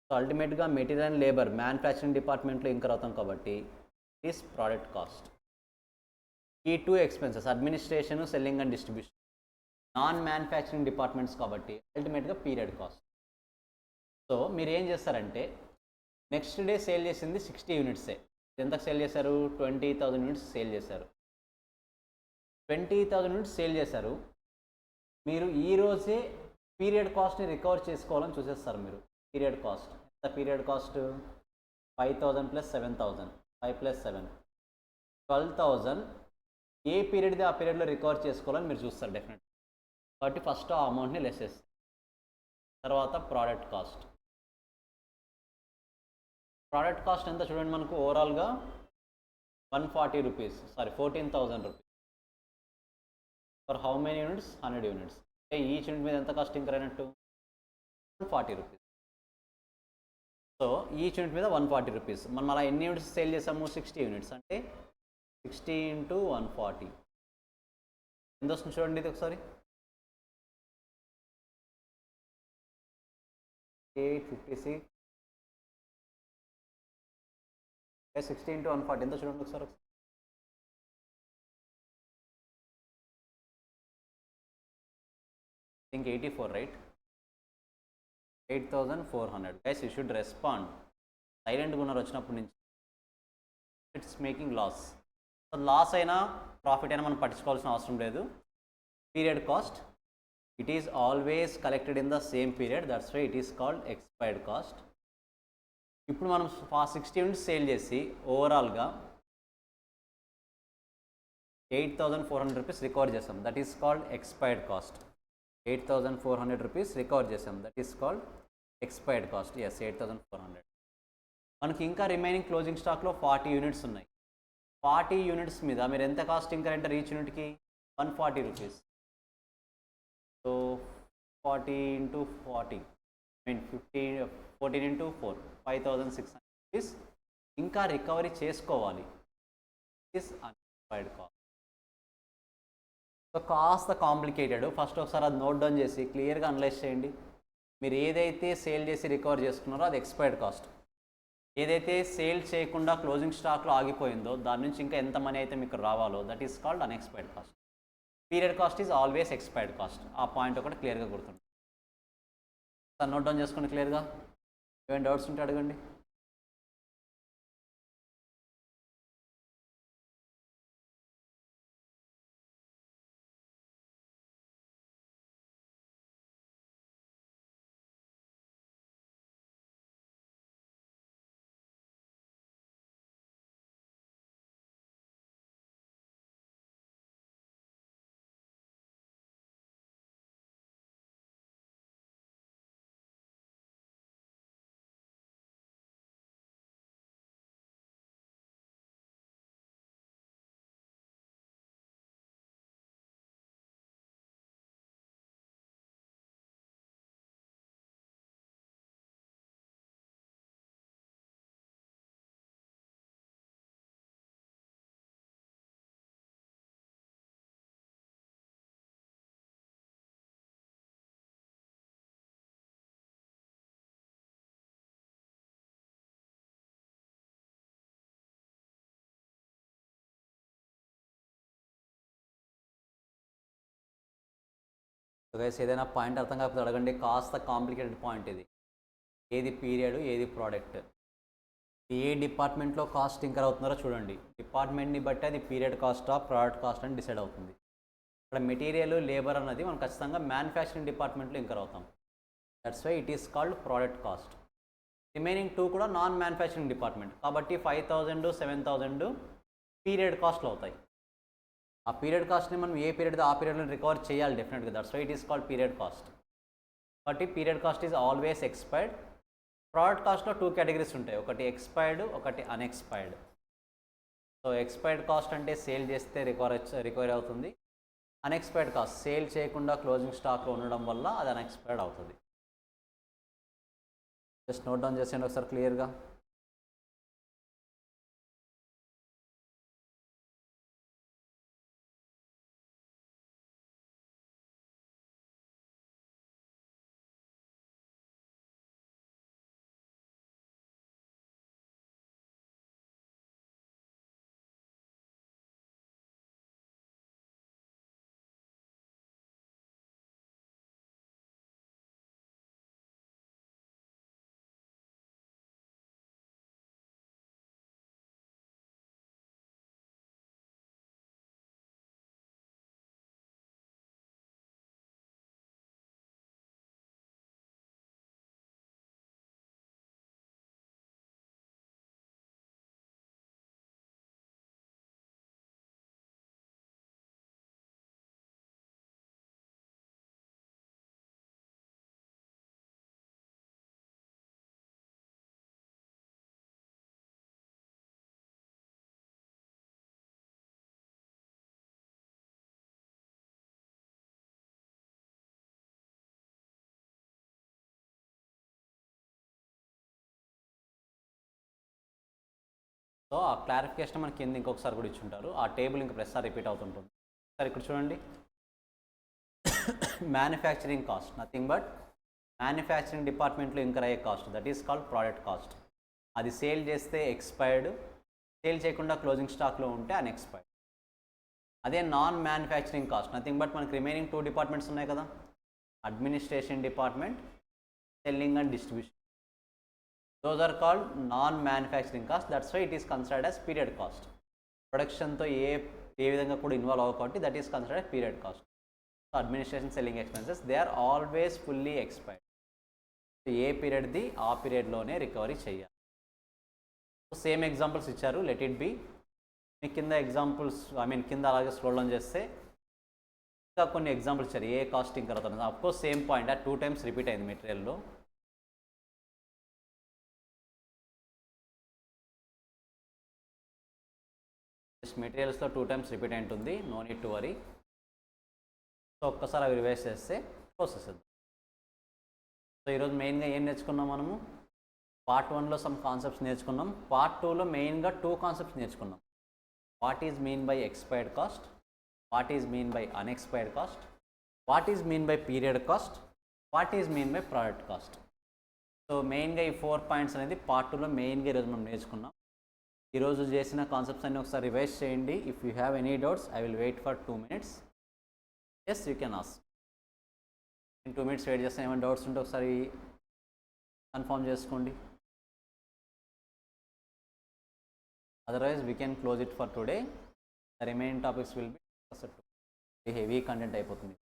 Speaker 1: సో అల్టిమేట్గా మెటీరియల్ అండ్ లేబర్ మ్యానుఫ్యాక్చరింగ్ డిపార్ట్మెంట్లో ఇంకర్ అవుతాం కాబట్టి ఇట్ ఈస్ ప్రోడక్ట్ కాస్ట్. ఈ 2 expenses administration, selling and distribution non manufacturing departments కాబట్టి అల్టిమేట్గా పీరియడ్ కాస్ట్. సో మీరు ఏం చేస్తారంటే నెక్స్ట్ డే సేల్ చేసింది 60 యూనిట్సే. ఎంతకు సేల్ చేశారు? 20,000 యూనిట్స్ సేల్ చేశారు. 20,000 యూనిట్స్ సేల్ చేశారు. మీరు ఈరోజే పీరియడ్ కాస్ట్ని రికవర్ చేసుకోవాలని చూసేస్తారు. మీరు పీరియడ్ కాస్ట్ ఎంత? Period cost 5,000 + 7,000, 5 + 7 12,000. ఏ పీరియడ్ది ఆ పీరియడ్లో రికవర్ చేసుకోవాలని మీరు చూస్తారు డెఫినెట్. కాబట్టి ఫస్ట్ ఆ అమౌంట్ని లెస్ చేస్తారు. తర్వాత ప్రోడక్ట్ కాస్ట్. ప్రోడక్ట్ కాస్ట్ ఎంత చూడండి, మనకు ఓవరాల్గా 140 rupees, sorry 14,000 rupees for how many units? 100 units. అంటే ఈచ్ యూనిట్ మీద ఎంత కాస్ట్ ఇంకర్ అయినట్టు? 140 రూపీస్. సో ఈచ్ యూనిట్ మీద 140 రూపీస్. మనం అలా ఎన్ని యూనిట్స్ సేల్ చేసాము? 60 యూనిట్స్. అంటే 60 × 140 ఎంత వస్తుంది చూడండి ఇది ఒకసారి. 856. 60 × 140 ఎంత చూడండి ఒకసారి. I think 84, right? 8,400. Guys, you should respond. సైలెంట్గా ఉన్నారు వచ్చినప్పటి నుంచి. It's making loss. So loss అయినా ప్రాఫిట్ అయినా మనం పట్టించుకోవాల్సిన అవసరం లేదు. Period cost it is always collected in the same period. That's why it is called expired cost. ఇప్పుడు మనం 60 యూనిట్స్ సేల్ చేసి ఓవరాల్గా 8,400 రూపీస్ రికవర్ చేస్తాం. That is called expired cost. 8,400 rupees recover చేసాం. That is called expired cost. Yes, 8,400. మనకి ఇంకా remaining closing స్టాక్లో 40 units ఉన్నాయి. 40 యూనిట్స్ మీద మీరు ఎంత కాస్ట్ ఇంకర్ అంటే ఈచ్ యూనిట్కి 140 రూపీస్. సో 40 × 40 14 × 4 5,600 రూపీస్ ఇంకా రికవరీ చేసుకోవాలి. Is unexpired cost. సో కాస్త కాంప్లికేటెడ్. ఫస్ట్ ఒకసారి అది నోట్ డౌన్ చేసి క్లియర్గా అనలైజ్ చేయండి. మీరు ఏదైతే సేల్ చేసి రికవర్ చేసుకున్నారో అది ఎక్స్పైర్డ్ కాస్ట్. ఏదైతే సేల్ చేయకుండా క్లోజింగ్ స్టాక్లో ఆగిపోయిందో దాని నుంచి ఇంకా ఎంత మనీ అయితే మీకు రావాలో that is called unexpired cost. Period cost is always expired cost. ఆ పాయింట్ ఒకటి క్లియర్గా గుర్తుంది. సార్ నోట్ డౌన్ చేసుకోండి క్లియర్గా. ఏమైనా డౌట్స్ ఉంటే అడగండి. గైస్ ఏదైనా పాయింట్ అర్థం కాకపోతే అడగండి, కాస్త కాంప్లికేటెడ్ పాయింట్ ఇది. ఏది పీరియడ్, ఏది ప్రోడక్ట్, ఏ డిపార్ట్మెంట్లో కాస్ట్ ఇంకర్ అవుతున్నారో చూడండి. డిపార్ట్మెంట్ని బట్టి అది పీరియడ్ కాస్టా ప్రోడక్ట్ కాస్ట్ అని డిసైడ్ అవుతుంది. ఇక్కడ మెటీరియల్, లేబర్ అన్నది మనం ఖచ్చితంగా మ్యానుఫ్యాక్చరింగ్ డిపార్ట్మెంట్లో ఇంకర్ అవుతాం. That's why it is called product cost. Remaining 2 కూడా నాన్ మ్యానుఫ్యాక్చరింగ్ డిపార్ట్మెంట్ కాబట్టి 5,000, 7,000 పీరియడ్ కాస్ట్లు అవుతాయి. ఆ పీరియడ్ కాస్ట్ని మనం ఏ పీరియడ్ ఆ పీరియడ్లో రికవర్ చేయాలి డెఫినెట్గా. That's why it is called period cost. కాబట్టి period cost is always expired. Product కాస్ట్లో 2 కేటగిరీస్ ఉంటాయి, ఒకటి ఎక్స్పైర్డ్, ఒకటి అన్ఎక్స్పైర్డ్. సో ఎక్స్పైర్డ్ కాస్ట్ అంటే సేల్ చేస్తే రికవరీ అవుతుంది. అన్ఎక్స్పైర్డ్ కాస్ట్ సేల్ చేయకుండా క్లోజింగ్ స్టాక్లో ఉండడం వల్ల అది అన్ఎక్స్పైర్డ్ అవుతుంది. జస్ట్ నోట్ డౌన్ చేసేయండి ఒకసారి క్లియర్గా. సో ఆ క్లారిఫికేషన్ మనకి కింద ఇంకొకసారి కూడా ఇచ్చుంటారు. ఆ టేబుల్ ఇంకా ప్రతిసారి రిపీట్ అవుతుంటుంది. సరే ఇక్కడ చూడండి, manufacturing cost nothing but manufacturing డిపార్ట్మెంట్లో ఇంకర్ అయ్యే cost, that is called product cost. అది సేల్ చేస్తే ఎక్స్పైర్డ్, సేల్ చేయకుండా క్లోజింగ్ స్టాక్లో ఉంటే అన్ఎక్స్పైర్డ్. అదే non manufacturing cost nothing but మనకి రిమైనింగ్ 2 డిపార్ట్మెంట్స్ ఉన్నాయి కదా, administration department, selling and distribution. Those are called non-manufacturing cost. That's why it is considered as period cost. ప్రొడక్షన్తో ఏ విధంగా కూడా ఇన్వాల్వ్ అవ్వకపోతే that is considered period cost. So administration, selling expenses they are always fully expired. ఏ పీరియడ్ది ఆ పీరియడ్లోనే recovery చేయాలి. సేమ్ ఎగ్జాంపుల్స్ ఇచ్చారు, లెట్ ఇట్ బి. మీకు కింద ఎగ్జాంపుల్స్ కింద అలాగే స్క్రోల్ డౌన్ చేస్తే ఇంకా కొన్ని ఎగ్జాంపుల్స్ ఇచ్చారు ఏ కాస్ట్ ఇంకర్ అవుతుంది. Of course same point 2 times repeat అయింది మెటీరియల్లో. మెటీరియల్స్లో 2 times రిపీట్ అయి ఉంటుంది, no need to worry. So ఒక్కసారి అవి రివైజ్ చేస్తే ప్రాసెస్ అవుతుంది. సో ఈరోజు మెయిన్గా ఏం నేర్చుకున్నాం మనము, పార్ట్ 1లో సమ్ కాన్సెప్ట్స్ నేర్చుకున్నాం. పార్ట్ 2లో మెయిన్గా 2 కాన్సెప్ట్స్ నేర్చుకున్నాం. What is mean by expired cost, what is mean by unexpired cost, what is mean by period cost, what is mean by product cost. So మెయిన్గా ఈ 4 పాయింట్స్ అనేది part 2లో మెయిన్గా ఈరోజు మనం నేర్చుకున్నాం. ఈరోజు చేసిన కాన్సెప్ట్స్ అన్ని ఒకసారి రివైజ్ చేయండి. If you have any doubts I will wait for 2 minutes. Yes you can ask. నేను 2 minutes వెయిట్ చేస్తాను. ఏమైనా డౌట్స్ ఉంటే ఒకసారి కన్ఫర్మ్ చేసుకోండి. Otherwise we can close it for today. The remaining topics will be heavy content అయిపోతుంది.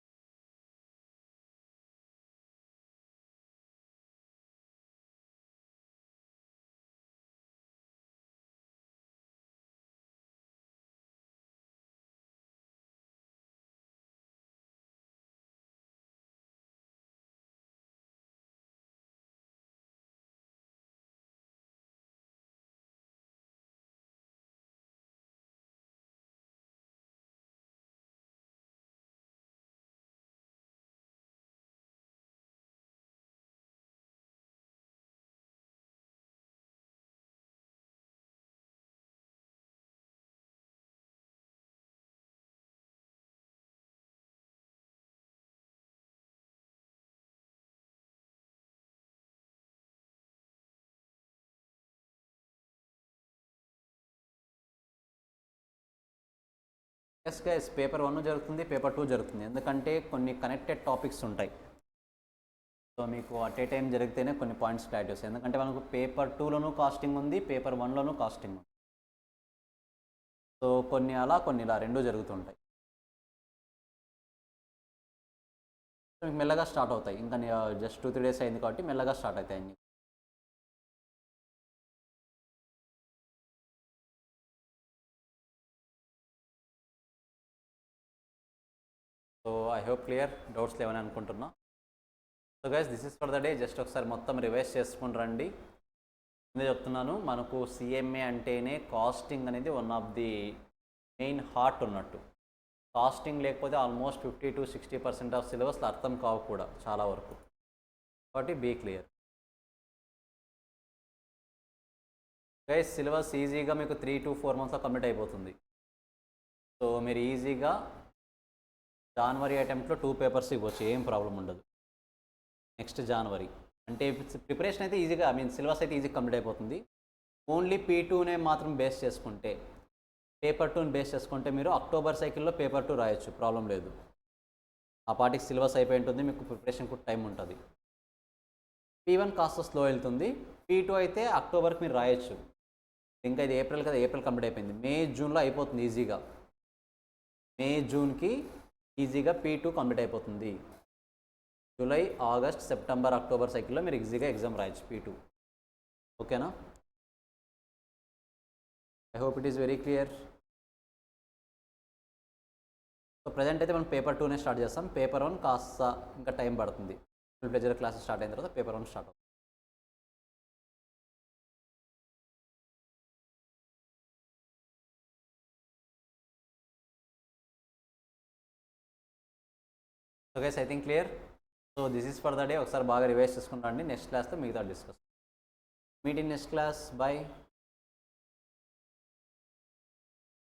Speaker 1: Yes guys, paper 1 జరుగుతుంది, paper 2 జరుగుతుంది. ఎందుకంటే కొన్ని కనెక్టెడ్ టాపిక్స్ ఉంటాయి. సో మీకు అట్ ఏ టైం జరిగితేనే కొన్ని పాయింట్స్ క్లారిటీ వస్తాయి. ఎందుకంటే మనకు పేపర్ 2లోనూ కాస్టింగ్ ఉంది, పేపర్ 1లోనూ కాస్టింగ్ ఉంది. సో కొన్ని అలా కొన్ని ఇలా రెండు జరుగుతుంటాయి. మీకు మెల్లగా స్టార్ట్ అవుతాయి. ఇంకా జస్ట్ 2-3 డేస్ అయింది కాబట్టి మెల్లగా స్టార్ట్ అవుతాయి అన్నీ. So I hope clear, doubts లేవని అనుకుంటున్నా. So guys, this is for the day. Just ఒకసారి మొత్తం రివైజ్ చేసుకుని రండి. నేను చెప్తున్నాను, మనకు సిఎంఏ అంటేనే కాస్టింగ్ అనేది one of the main heart ఉన్నట్టు. కాస్టింగ్ లేకపోతే ఆల్మోస్ట్ 50-60% ఆఫ్ సిలబస్లో అర్థం కావు కూడా చాలా వరకు. కాబట్టి బీ క్లియర్ గైస్. సిలబస్ ఈజీగా మీకు 3-4 మంత్స్లో కంప్లీట్ అయిపోతుంది. సో మీరు ఈజీగా జనవరి అటెంప్ట్లో 2 పేపర్స్ ఇవ్వచ్చు, ఏం ప్రాబ్లం ఉండదు. నెక్స్ట్ జనవరి అంటే ప్రిపరేషన్ అయితే ఈజీగా, సిలబస్ అయితే ఈజీగా కంప్లీట్ అయిపోతుంది. ఓన్లీ P2నే మాత్రం బేస్ చేసుకుంటే, పేపర్ 2ని బేస్ చేసుకుంటే మీరు అక్టోబర్ సైకిల్లో పేపర్ 2 రాయొచ్చు, ప్రాబ్లం లేదు. ఆ పార్టీకి సిలబస్ అయిపోయి ఉంటుంది, మీకు ప్రిపరేషన్ కూడా టైం ఉంటుంది. P1 కాస్త స్లో వెళ్తుంది, P2 అయితే అక్టోబర్కి మీరు రాయొచ్చు. ఇంకా ఇది ఏప్రిల్ కదా, ఏప్రిల్ కంప్లీట్ అయిపోయింది. మే జూన్లో అయిపోతుంది ఈజీగా. మే జూన్కి ఈజీగా P2 కంప్లీట్ అయిపోతుంది. జూలై, ఆగస్ట్, సెప్టెంబర్, అక్టోబర్ సైకిల్లో మీరు ఈజీగా ఎగ్జామ్ రాయొచ్చు P2. ఓకేనా? I hope it is very clear. So present అయితే మనం పేపర్ 2నే స్టార్ట్ చేస్తాం. పేపర్ 1 కాస్త ఇంకా టైం పడుతుంది. ఫుల్ ప్లెజర్ క్లాసెస్ స్టార్ట్ అయిన తర్వాత పేపర్ 1 స్టార్ట్ అవుతుంది. So guys, I think clear. So this is for the day. ఒకసారి బాగా రివైజ్ చేసుకుంటాండి. నెక్స్ట్ క్లాస్తో మిగతా discuss. Meet in next class. Bye.